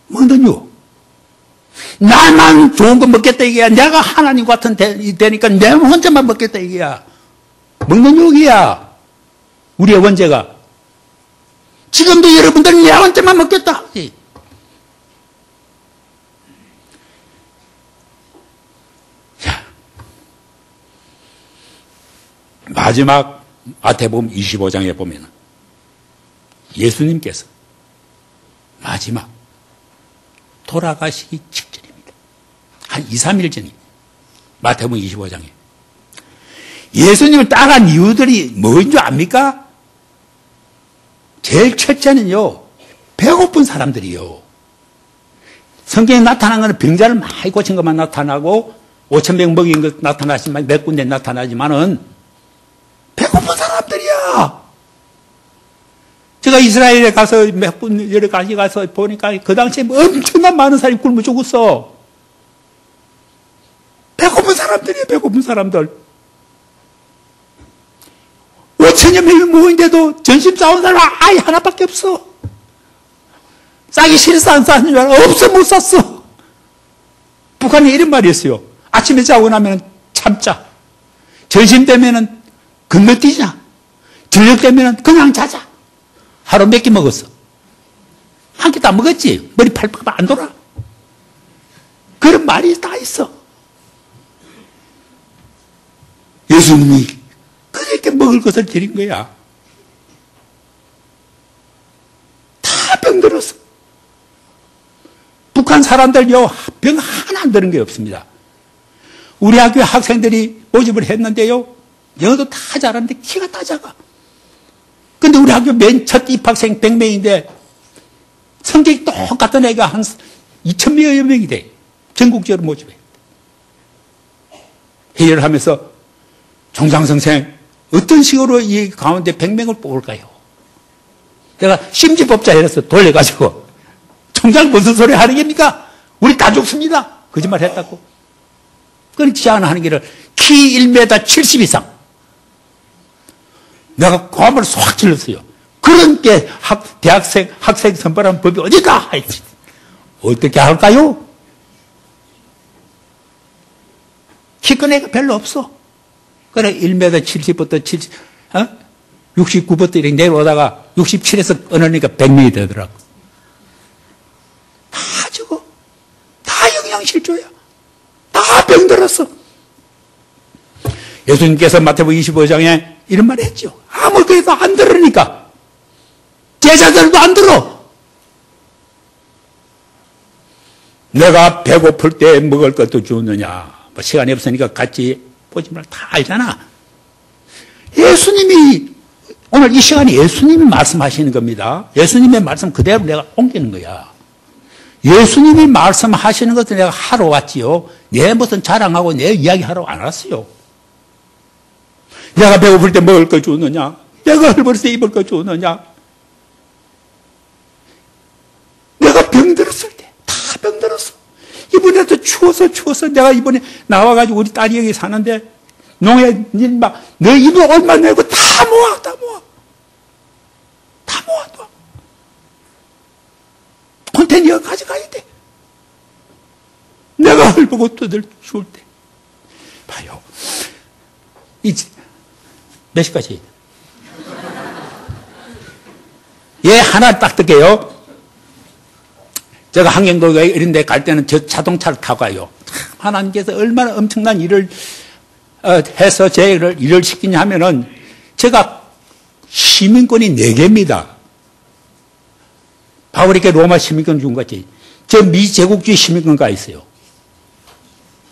먹는 유혹. 나만 좋은 거 먹겠다 이게야. 내가 하나님 같은 되니까 내 혼자만 먹겠다 이게야. 먹는 유혹이야. 우리의 원죄가. 지금도 여러분들은 내 혼자만 먹겠다 하지. 자, 마지막 마태복음 25장에 보면 예수님께서 마지막 돌아가시기 직전입니다. 한 2, 3일 전입니다. 마태복음 25장에 예수님을 따라한 이유들이 뭐인 줄 압니까? 제일 첫째는요, 배고픈 사람들이요. 성경에 나타난 것은 병자를 많이 고친 것만 나타나고 5,000명 먹인 것 나타나지만 몇 군데 나타나지만은 배고픈 사람들이야. 제가 이스라엘에 가서 몇 군 여러 가지 가서 보니까 그 당시에 엄청난 많은 사람이 굶어 죽었어. 배고픈 사람들이에요. 배고픈 사람들. 5,000여 명이 모인데도 전심 싸운 사람 아예 하나밖에 없어. 싸기 싫어서 안 싸는 줄 알아. 없어 못 쌌어. 북한에 이런 말이 있어요. 아침에 자고 나면 참자. 점심 되면은 건너뛰자. 저녁 되면은 그냥 자자. 하루 몇 끼 먹었어. 한 끼도 안 먹었지. 머리 팔팔 안 돌아. 그런 말이 다 있어. 예수님이 그렇게 먹을 것을 드린 거야. 다 병들었어. 북한 사람들요, 병 하나 안 드는 게 없습니다. 우리 학교 학생들이 모집을 했는데요, 영어도 다 잘하는데 키가 다 작아. 근데 우리 학교 맨 첫 입학생 100명인데 성적이 똑같은 애가 한 2,000여 명이 돼. 전국적으로 모집해. 회의를 하면서 총장 선생, 어떤 식으로 이 가운데 100명을 뽑을까요? 내가 심지법자 해서 돌려가지고 총장 무슨 소리 하는 겁니까? 우리 다 죽습니다. 거짓말 했다고. 그런 제안하는 길을 키 1m 70 이상. 내가 고함을 쏙 질렀어요. 그런 게 학생 선발하는 법이 어디가? 어떻게 할까요? 키 큰 애가 별로 없어. 그래, 1m 70부터 69부터 이렇게 내려오다가 67에서 끊으니까 100명이 되더라고. 다 죽어. 다 영양실조야. 다 병들었어. 예수님께서 마태복음 25장에 이런 말 했죠. 아무리 그래도 안 들으니까. 제자들도 안 들어. 내가 배고플 때 먹을 것도 주느냐. 뭐 시간이 없으니까 같이 보지 말고 다 알잖아. 예수님이, 오늘 이 시간에 예수님이 말씀하시는 겁니다. 예수님의 말씀 그대로 내가 옮기는 거야. 예수님이 말씀하시는 것을 내가 하러 왔지요. 내 무슨 자랑하고 내 이야기하러 안 왔어요. 내가 배고플 때 먹을 거 주느냐? 내가 헐벗을 때 입을 거 주느냐? 내가 병들었을 때 다 병들었어. 이번에도 추워서 내가 이번에 나와가지고 우리 딸이 여기 사는데 농에 막 너 입을 얼마 내고 다 모아. 콘테이너 가져가야 돼. 내가 헐벗고 떠들 추울 때. 봐요. 몇 시까지? 예, 하나 딱 듣게요. 제가 한경도 이런 데 갈 때는 저 자동차를 타고 가요. 하나님께서 얼마나 엄청난 일을 해서 제 일을 시키냐 하면은 제가 시민권이 4개입니다. 바울에게 로마 시민권 준 거지. 저 미제국주의 시민권가 있어요.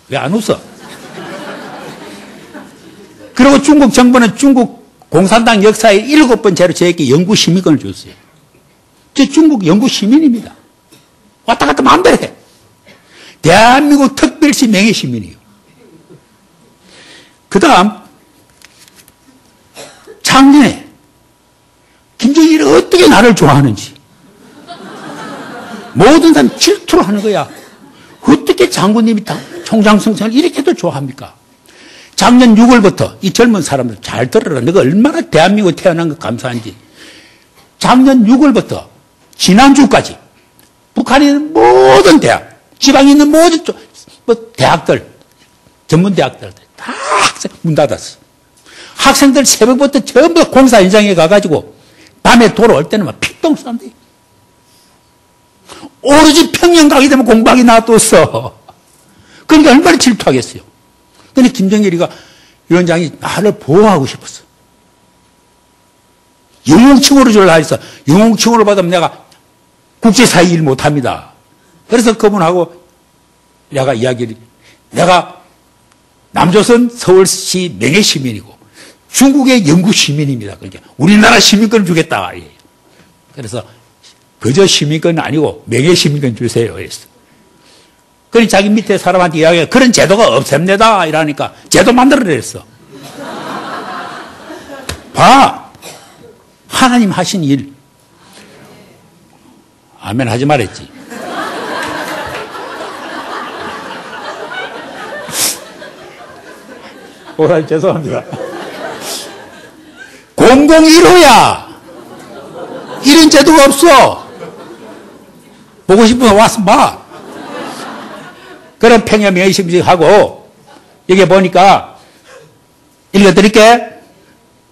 왜 안 웃어? 그리고 중국 정부는 중국 공산당 역사의 7번째로 저에게 영구 시민권을 줬어요. 저 중국 영구 시민입니다. 왔다 갔다 마음대로 해. 대한민국 특별시 명예 시민이에요. 그 다음, 작년에 김정일이 어떻게 나를 좋아하는지. 모든 사람이 질투를 하는 거야. 어떻게 장군님이 총장 선생을 이렇게도 좋아합니까? 작년 6월부터 이 젊은 사람들 잘 들어라. 내가 얼마나 대한민국에 태어난 거 감사한지. 작년 6월부터 지난주까지 북한에 있는 모든 대학, 지방에 있는 모든 대학들, 전문대학들 다 문 닫았어. 학생들 새벽부터 전부 공사 현장에 가가지고 밤에 돌아올 때는 막 피똥 싼대. 오로지 평양 가게 되면 공방이 놔뒀어. 그러니까 얼마나 질투하겠어요. 근데 김정일이가 위원장이 나를 보호하고 싶었어. 영웅칭호를 주려고 했어. 영웅칭호를 받으면 내가 국제사회 일 못합니다. 그래서 그분하고 내가 이야기를, 내가 남조선 서울시 명예시민이고 중국의 영구 시민입니다. 그러니까 우리나라 시민권을 주겠다. 그래서 그저 시민권은 아니고 명예시민권 주세요. 했어. 그러니 자기 밑에 사람한테 이야기해. 그런 제도가 없습니다. 이러니까 제도 만들어냈어. 봐. 하나님 하신 일. 아멘 하지 말랬지. 오라 죄송합니다. 001호야. 이런 제도가 없어. 보고 싶으면 와서 봐. 그런 평야 명예시민하고 여기 보니까 읽어드릴게.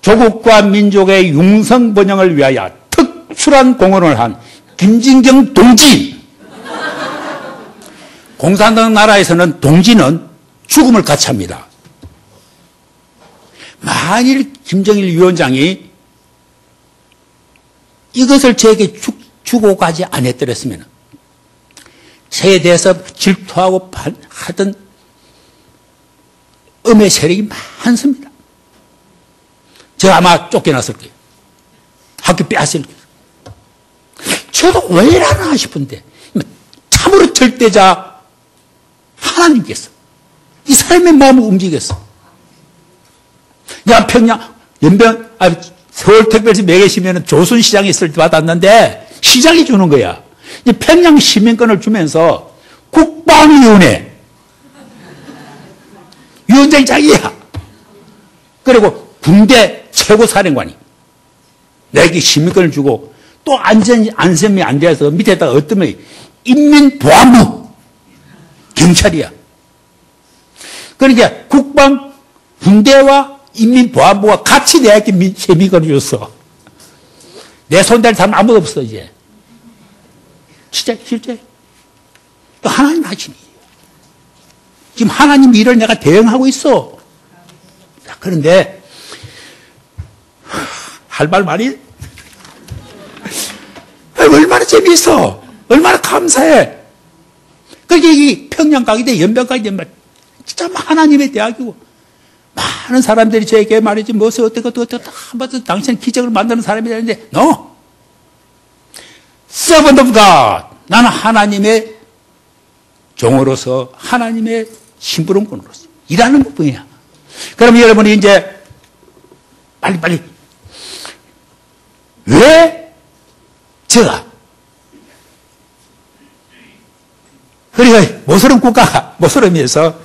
조국과 민족의 융성 번영을 위하여 특출한 공헌을 한 김진경 동지. 공산당 나라에서는 동지는 죽음을 가치합니다. 만일 김정일 위원장이 이것을 저에게 주고 가지 않았더랬으면 저에 대해서 질투하고 하던 음의 세력이 많습니다. 제가 아마 쫓겨났을 거예요. 학교 빼앗을 거예요. 저도 왜 이러나 싶은데 참으로 절대자 하나님께서 이 사람의 마음을 움직였어. 내가 평양 서울특별시 매개시면은 조선시장에 있을 때 받았는데 시장이 주는 거야. 이제 평양 시민권을 주면서 국방위원회 위원장이 자기야. 그리고 군대 최고사령관이 내게 시민권을 주고 또 안전이 안 돼서 밑에다가 어떠면 인민보안부 경찰이야. 그러니까 국방 군대와 인민보안부가 같이 내게 시민권을 줬어. 내 손댈 사람 아무도 없어 이제. 진짜 실제 하나님 하시니 지금 하나님 일을 내가 대응하고 있어. 자, 그런데 할 말 많이 얼마나 재미있어. 얼마나 감사해. 그게 이 평양 가기 때 연변 가기 때 진짜 하나님의 대학이고 많은 사람들이 저에게 말이지 무엇을 어떻게 한번 당신 기적을 만드는 사람이 되는데 no. Servant of God. 나는 하나님의 종으로서 하나님의 심부름꾼으로서 일하는 것뿐이야. 그럼 여러분이 이제 빨리 왜 제가 그러니까 모서름 국가가 모서름에서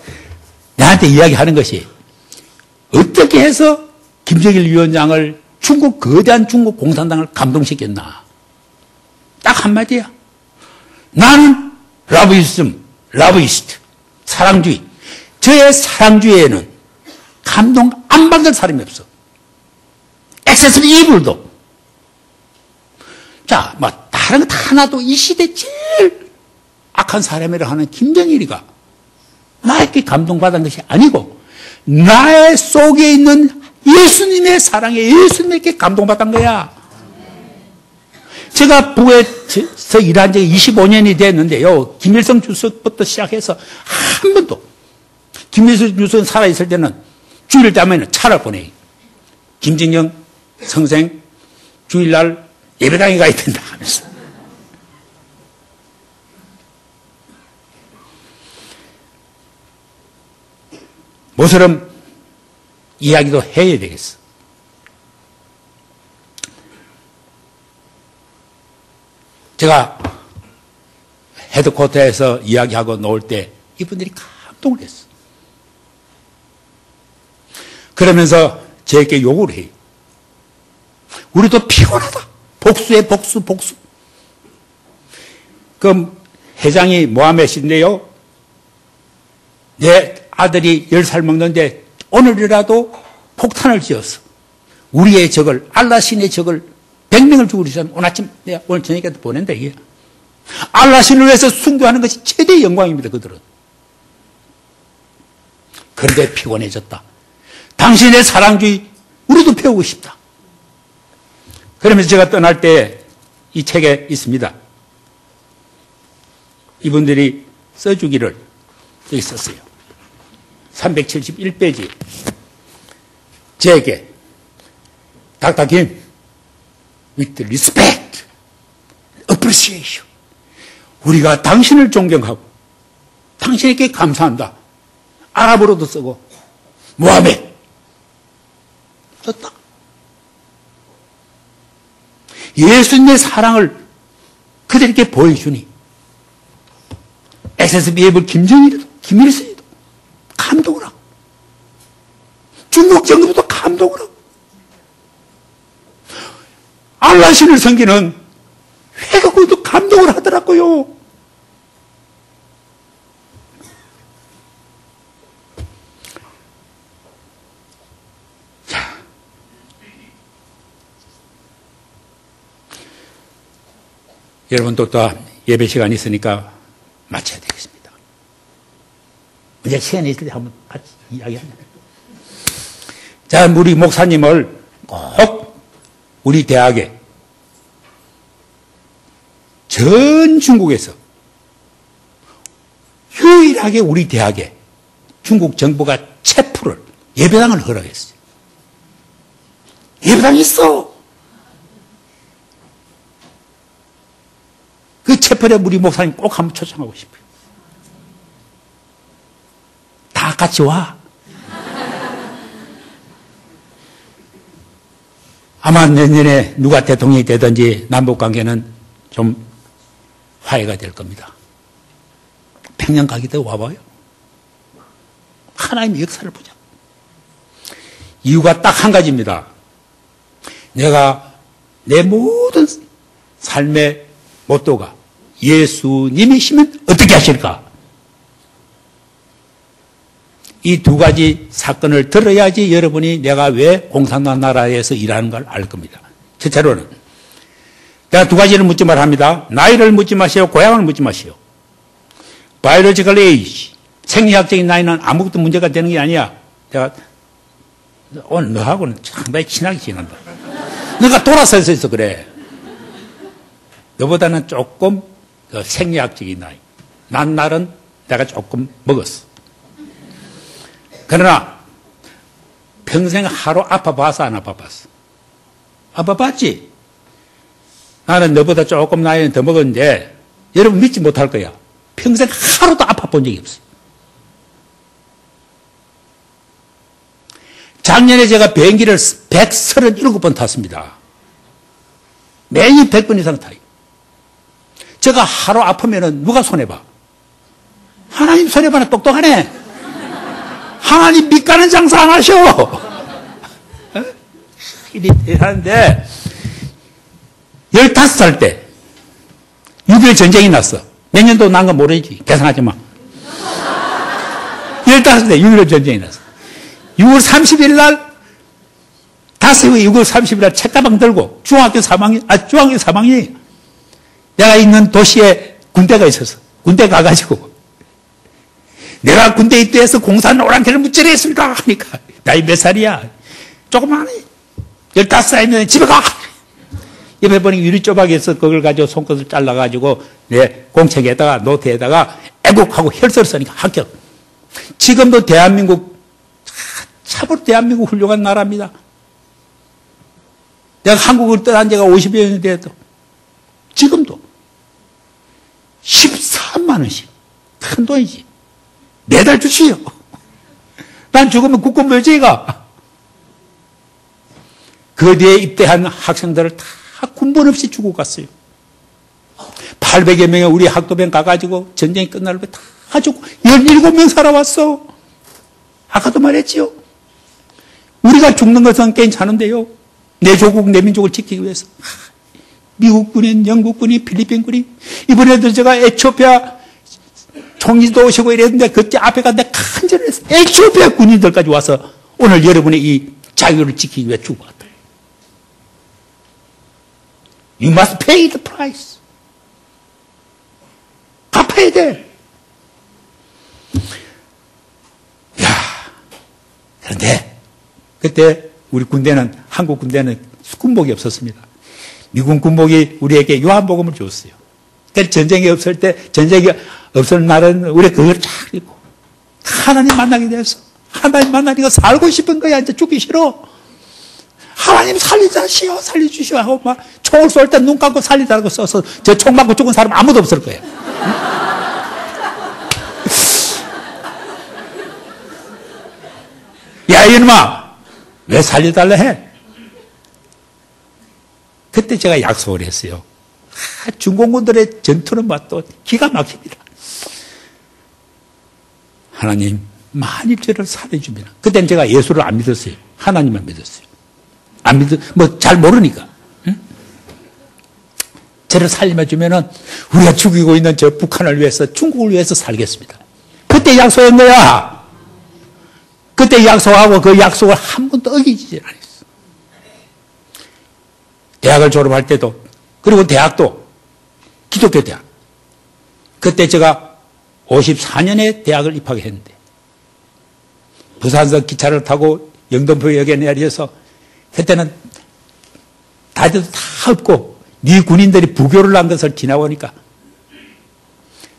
나한테 이야기하는 것이 어떻게 해서 김정일 위원장을 거대한 중국 공산당을 감동시켰나. 딱 한마디야. 나는 러브이스트, 사랑주의. 저의 사랑주의에는 감동 안 받는 사람이 없어. 액세스 이불도. 자, 다른 거 다 하나도 이 시대 제일 악한 사람이라 하는 김정일이가 나에게 감동받은 것이 아니고 나의 속에 있는 예수님의 사랑에 예수님에게 감동받은 거야. 제가 북에서 일한 지 25년이 됐는데요. 김일성 주석부터 시작해서 한 번도 김일성 주석은 살아있을 때는 주일 때면 차를 보내요. 김진경 선생 주일날 예배당에 가야 된다 하면서. 모처럼 이야기도 해야 되겠어. 제가 헤드쿼터에서 이야기하고 나올 때 이분들이 감동을 했어. 그러면서 저에게 욕을 해요. 우리도 피곤하다. 복수에 복수. 그럼 회장이 모하메드인데요. 내 아들이 10살 먹는데 오늘이라도 폭탄을 지었어. 우리의 적을, 알라신의 적을 100명을 죽이기 위해서 오늘 아침 내가 오늘 저녁에 보낸다 이게. 알라신을 위해서 순교하는 것이 최대의 영광입니다. 그들은. 그런데 피곤해졌다. 당신의 사랑주의 우리도 배우고 싶다. 그러면서 제가 떠날 때 이 책에 있습니다. 이분들이 써주기를 여기 썼어요. 371페이지. 제게, 닥터 김, with respect, appreciation. 우리가 당신을 존경하고, 당신에게 감사한다. 아랍어로도 쓰고, 모하메드. 썼다. 예수님의 사랑을 그들에게 보여주니, SSBF 김정일도, 김일성도 감동을 하고, 중국 정부도 감동을 하고, 알라신을 섬기는 회국도 감동을 하더라고요. 자, 여러분 또 예배 시간이 있으니까 마쳐야 되겠습니다. 이제 시간이 있을 때 한번 같이 이야기합니다. 자, 우리 목사님을 꼭 우리 대학에 전 중국에서 유일하게 우리 대학에 중국 정부가 체포를 예배당을 허락했어요. 예배당이 있어. 그 체포에 우리 목사님 꼭 한번 초청하고 싶어요. 다 같이 와. 아마 내년에 누가 대통령이 되든지 남북관계는 좀 화해가 될 겁니다. 평양 가기 때문에 와봐요. 하나님의 역사를 보자. 이유가 딱 한 가지입니다. 내가 내 모든 삶의 모토가 예수님이시면 어떻게 하실까? 이 두 가지 사건을 들어야지 여러분이 내가 왜 공산당 나라에서 일하는 걸 알 겁니다. 첫째로는 내가 두 가지를 묻지 말합니다. 나이를 묻지 마시오. 고향을 묻지 마시오. biological age, 생리학적인 나이는 아무것도 문제가 되는 게 아니야. 내가 오늘 너하고는 상당히 친하게 지낸다. 너가 돌아서 있어 그래. 너보다는 조금 생리학적인 나이. 난 날은 내가 조금 먹었어. 그러나 평생 하루 아파봤어 안 아파봤어? 아파봤지? 나는 너보다 조금 나이는 더 먹었는데 여러분 믿지 못할 거야. 평생 하루도 아파본 적이 없어요. 작년에 제가 비행기를 137번 탔습니다. 매일 100번 이상 타요. 제가 하루 아프면은 누가 손해봐? 하나님 손해봐나 똑똑하네. 하나님 밑가는 장사 안 하셔. 일이 대단한데 15살 때 6.25 전쟁이 났어. 몇 년도 난 거 모르지. 계산하지 마. 15살 때 6.25 전쟁이 났어. 6월 30일 날 5시 6월 30일 날 책가방 들고 중학교 3학년이 내가 있는 도시에 군대가 있었어. 군대 가가지고 내가 군대 입대해서 공산 오랑캐를 무찌르 했습니다 하니까 나이 몇 살이야? 조그마하네. 15살이면 집에 가. 옆에 보니 유리조박에서 그걸 가지고 손끝을 잘라가지고 내 공책에다가 노트에다가 애국하고 혈서를 쓰니까 합격. 지금도 대한민국 참으로 대한민국 훌륭한 나라입니다. 내가 한국을 떠난 지가 50여 년이 돼도 지금도 13만 원씩 큰 돈이지. 매달 주시오. 난 죽으면 국군 묘지가. 그 뒤에 입대한 학생들을 다 군번 없이 주고 갔어요. 800여 명의 우리 학도병 가가지고 전쟁이 끝날 때 다 죽고 17명 살아왔어. 아까도 말했지요. 우리가 죽는 것은 괜찮은데요. 내 조국, 내 민족을 지키기 위해서. 미국군인, 영국군인, 필리핀군인. 이번에도 제가 에티오피아 총리도 오시고 이랬는데 그때 앞에 갔는데 간절했어. 에티오피아 군인들까지 와서 오늘 여러분의 이 자유를 지키기 위해 죽어왔다. You must pay the price. 갚아야 돼. 야, 그런데 그때 우리 군대는, 한국 군대는 군복이 없었습니다. 미군 군복이 우리에게 요한복음을 줬어요. 그러니까 전쟁이 없을 때, 전쟁이 없을 날은 우리 그걸 쫙 입고 하나님 만나게 됐어. 하나님 만나니까 살고 싶은 거야. 이제 죽기 싫어. 하나님 살리자시오, 살려주시오 하고 막 총을 쏠 때 눈 감고 살리자고 써서 저 총 맞고 죽은 사람 아무도 없을 거예요. 야, 이놈아, 왜 살려달라 해? 그때 제가 약속을 했어요. 중공군들의 전투는 또 기가 막힙니다. 하나님, 만일 저를 살려주면. 그때는 제가 예수를 안 믿었어요. 하나님만 믿었어요. 안 믿어, 잘 모르니까. 응? 저를 살려주면은 우리가 죽이고 있는 저 북한을 위해서, 중국을 위해서 살겠습니다. 그때 약속한 거야. 그때 약속하고 그 약속을 한 번도 어기지 않았어. 대학을 졸업할 때도, 그리고 대학도 기독교 대학. 그때 제가 54년에 대학을 입학했는데 부산서 기차를 타고 영등포역에 내려서 그때는 다들 다 없고 네 군인들이 부교를 한 것을 지나보니까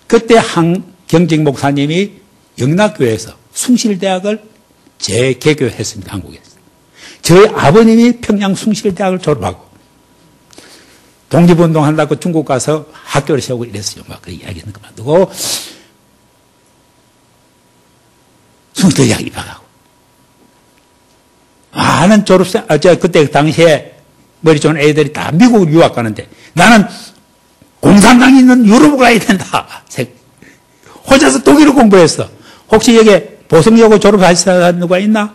그때 한경직 목사님이 영락교회에서 숭실대학을 재개교했습니다. 한국에서. 저희 아버님이 평양 숭실대학을 졸업하고 독립운동 한다고 중국 가서 학교를 세우고 이랬어요. 막 그 이야기는 그만두고 숭실대학 입학하고 많은 졸업생, 그때 당시에 머리 좋은 애들이 다 미국으로 유학 가는데 나는 공산당이 있는 유럽으로 가야 된다. 혼자서 독일어 공부했어. 혹시 여기 보성여고 졸업하신 사람 누가 있나?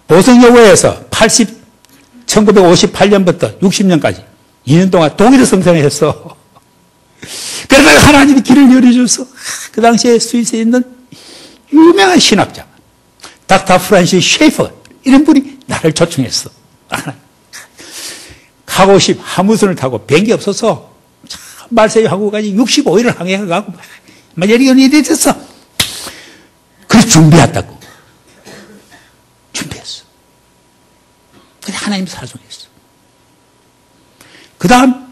보성여고에서 1958년부터 60년까지 2년 동안 독일어 성성했어. 그러다가 하나님이 길을 열어줘서 그 당시에 스위스에 있는 유명한 신학자 닥터 프란시스 셰이퍼 이런 분이 나를 초청했어. 카고십 하무선을 타고 비행기 없어서 말세유 한국까지 65일을 항해가고 막 여리견이 됐어. 그래서 준비했다고. 준비했어. 근데 하나님 사정했어. 그 다음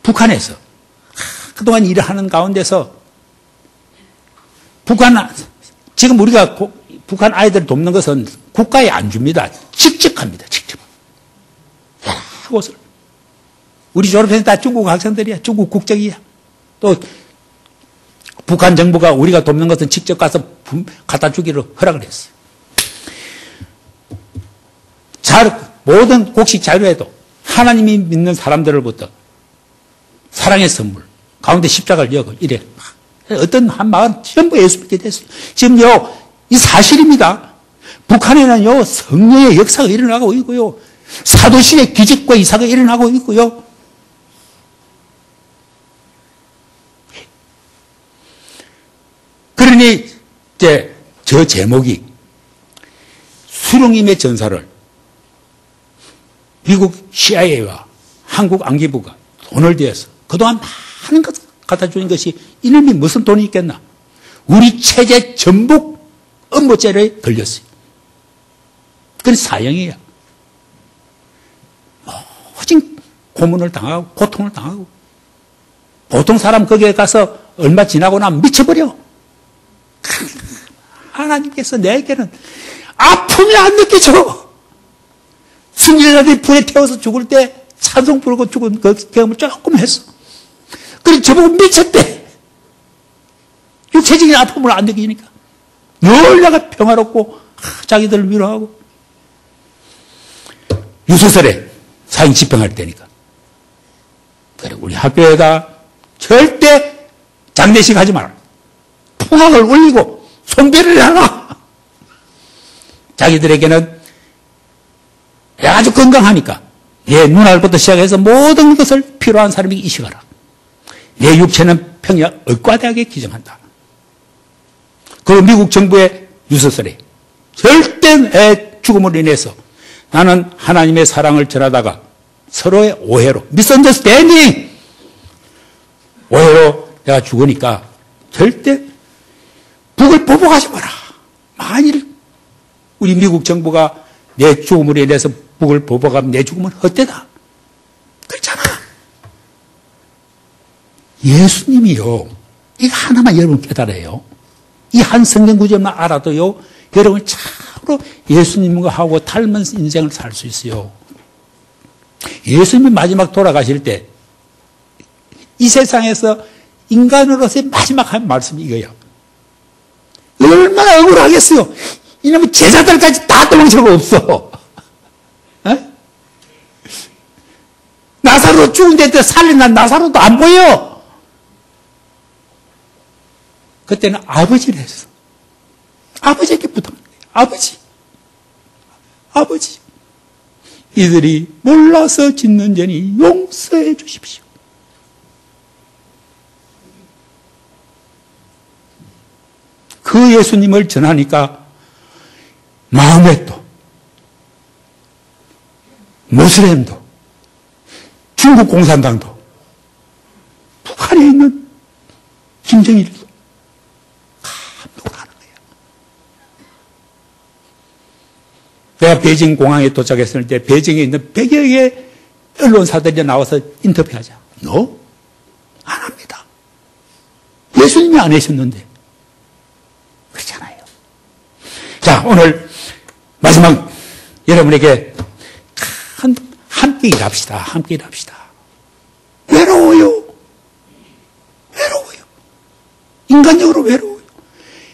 북한에서 그동안 일을 하는 가운데서 지금 우리가 북한 아이들을 돕는 것은 국가에 안 줍니다. 직접 합니다. 직접. 곳을. 우리 졸업생은 다 중국 학생들이야. 중국 국적이야. 또 북한 정부가 우리가 돕는 것은 직접 가서 갖다 주기로 허락을 했어요. 모든 곡식 자료에도 하나님이 믿는 사람들로부터 사랑의 선물 가운데 십자가를 여고 이래. 어떤 한 마을 전부 예수 믿게 됐어요. 지금요, 이 사실입니다. 북한에는요, 성령의 역사가 일어나고 있고요. 사도신의 기적과 이사가 일어나고 있고요. 그러니, 이제, 저 제목이 수령님의 전사를 미국 CIA와 한국 안기부가 돈을 들여서 그동안 많은 것 갖다 주는 것이 이놈이 무슨 돈이 있겠나? 우리 체제 전북 업무죄에 걸렸어요. 그건 사형이야. 모진 고문을 당하고 고통을 당하고 보통 사람 거기에 가서 얼마 지나고 나면 미쳐버려. 하나님께서 내게는 아픔이 안 느껴져. 승리자들이 불에 태워서 죽을 때 찬송 부르고 죽은 그 경험을 조금 했어. 그래 저보고 미쳤대. 육체적인 아픔을 안 느끼니까. 늘 내가 평화롭고 자기들을 위로하고. 유수설에 사형 집행할 때니까. 그래 우리 학교에다 절대 장례식 하지 마라. 풍악을 울리고 송별을 하라. 자기들에게는 내가 아주 건강하니까 내 눈알부터 시작해서 모든 것을 필요한 사람에게 이식하라. 내 육체는 평양 의과대학에 기증한다. 그리고 미국 정부의 유서설에 절대 내 죽음을 인해서 나는 하나님의 사랑을 전하다가 서로의 오해로 미스언더스탠딩 오해로 내가 죽으니까 절대 북을 보복하지 마라. 만일 우리 미국 정부가 내 죽음으로 인해서 북을 보복하면 내 죽음은 헛되다. 그렇잖아. 예수님이요. 이거 하나만 여러분 깨달아요. 이 한 성경 구절만 알아도요, 여러분 참으로 예수님과 하고 닮은 인생을 살 수 있어요. 예수님이 마지막 돌아가실 때 이 세상에서 인간으로서의 마지막 한 말씀이 이거예요. 얼마나 억울하겠어요. 이놈의 제자들까지 다 도망쳐가 없어. 에? 나사로 죽은 데 살린 나사로도 안 보여. 그때는 아버지를 했어. 아버지에게 부탁한 거예요. 아버지. 이들이 몰라서 짓는 죄니 용서해 주십시오. 그 예수님을 전하니까 마호메도, 모슬렘도, 중국 공산당도, 북한에 있는 김정일도 감동을 하는 거예요. 내가 베이징 공항에 도착했을 때 베이징에 있는 100여 개의 언론사들이 나와서 인터뷰하자. 너? 안 합니다. 예수님이 안 하셨는데. 그렇잖아요. 자, 오늘 마지막 여러분에게 함께 일합시다. 함께 일합시다. 외로워요. 인간적으로 외로워요.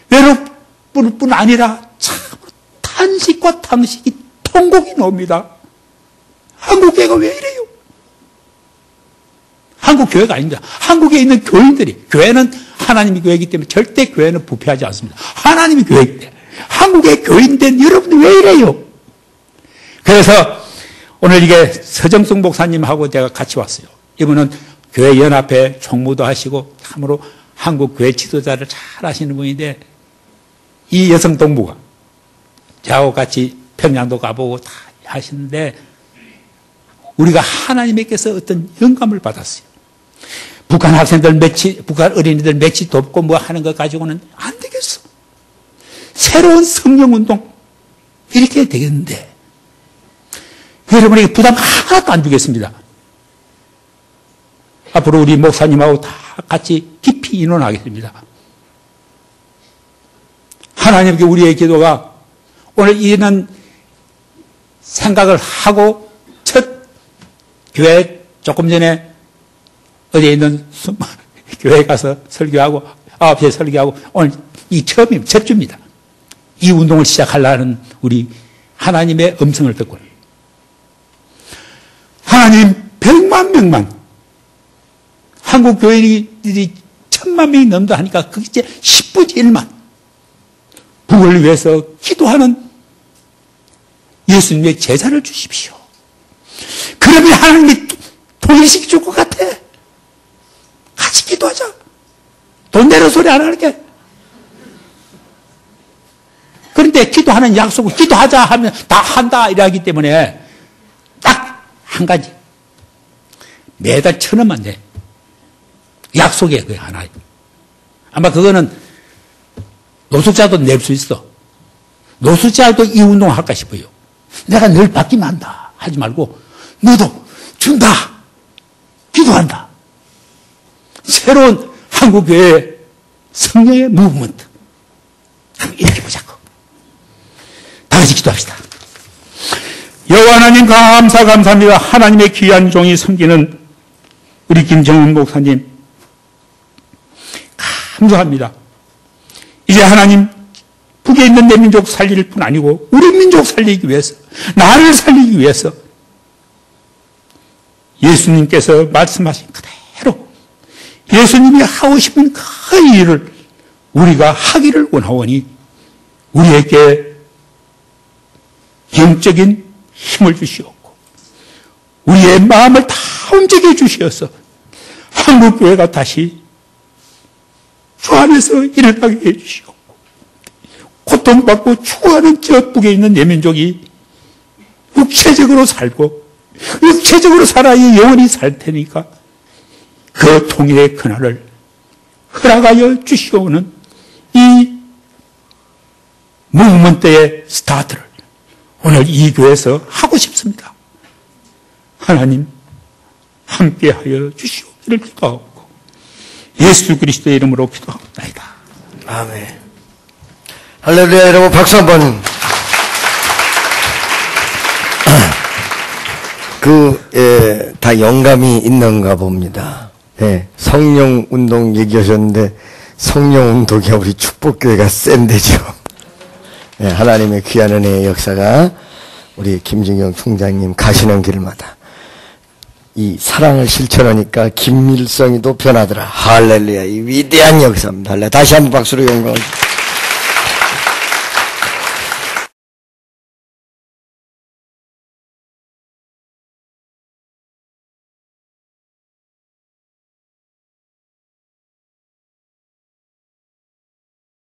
외로울 뿐 아니라 참으로 탄식과 탕식이 통곡이 나옵니다. 한국 교회가 왜 이래요? 한국 교회가 아닙니다. 한국에 있는 교인들이, 교회는 하나님의 교회이기 때문에 절대 교회는 부패하지 않습니다. 하나님의 교회이기 때문에. 한국의 교인된 여러분이 왜 이래요? 그래서 오늘 이게 서정숙 목사님하고 제가 같이 왔어요. 이분은 교회 연합회 총무도 하시고 참으로 한국 교회 지도자를 잘 하시는 분인데, 이 여성 동무가 저하고 같이 평양도 가보고 다 하시는데, 우리가 하나님께서 어떤 영감을 받았어요. 북한 학생들 북한 어린이들 매치 돕고 뭐 하는 것 가지고는 안 되겠어. 새로운 성령운동, 이렇게 해야 되겠는데, 여러분에게 부담 하나도 안 주겠습니다. 앞으로 우리 목사님하고 다 같이 깊이 의논하겠습니다. 하나님께 우리의 기도가 오늘 이런 생각을 하고 첫 교회 조금 전에 어디에 있는 교회에 가서 설교하고 9시에 설교하고 오늘 이 처음입니다. 첫 주입니다. 이 운동을 시작하려는 우리 하나님의 음성을 듣고 하나님 100만 명만 한국 교인들이 1000만 명이 넘다 하니까 그게 이제 10분의 1만 북을 위해서 기도하는 예수님의 제자를 주십시오. 그러면 하나님이 통일시켜 줄 것 같아. 같이 기도하자. 돈 내는 소리 안 할게. 그런데 기도하는 약속을 기도하자 하면 다 한다 이러기 때문에 딱 한 가지. 매달 1,000원만 내. 약속이야, 그게 하나. 아마 그거는 노숙자도 낼 수 있어. 노숙자도 이 운동을 할까 싶어요. 내가 늘 바뀌면 한다. 하지 말고, 너도 준다. 기도한다. 새로운 한국교회의 성령의 무브먼트. 이렇게 보자고. 다 같이 기도합시다. 여호와 하나님 감사합니다. 하나님의 귀한 종이 섬기는 우리 김정은 목사님 감사합니다. 이제 하나님 북에 있는 내 민족 살릴 뿐 아니고 우리 민족 살리기 위해서, 나를 살리기 위해서 예수님께서 말씀하신 그대로 예수님이 하고 싶은 그 일을 우리가 하기를 원하오니 우리에게 영적인 힘을 주시옵고 우리의 마음을 다 움직여 주시어서 한국교회가 다시 주 안에서 일어나게 해주시옵고 고통받고 추구하는 저 북에 있는 내 민족이 육체적으로 살고 육체적으로 살아야 영원히 살 테니까 그 통일의 그날을 허락하여 주시오는 이 무브먼트의 스타트를 오늘 이 교회에서 하고 싶습니다. 하나님 함께하여 주시오기를 기도하고 예수 그리스도의 이름으로 기도합니다. 아멘. 할렐루야. 여러분 박수 한번. 다 영감이 있는가 봅니다. 예, 성령 운동 얘기하셨는데 성령 운동이 우리 축복교회가 센데죠. 예, 하나님의 귀한 은혜의 역사가 우리 김진경 총장님 가시는 길마다 이 사랑을 실천하니까 김밀성이도 변하더라. 할렐루야. 이 위대한 역사입니다. 할렐루야. 다시 한번 박수로 영광을.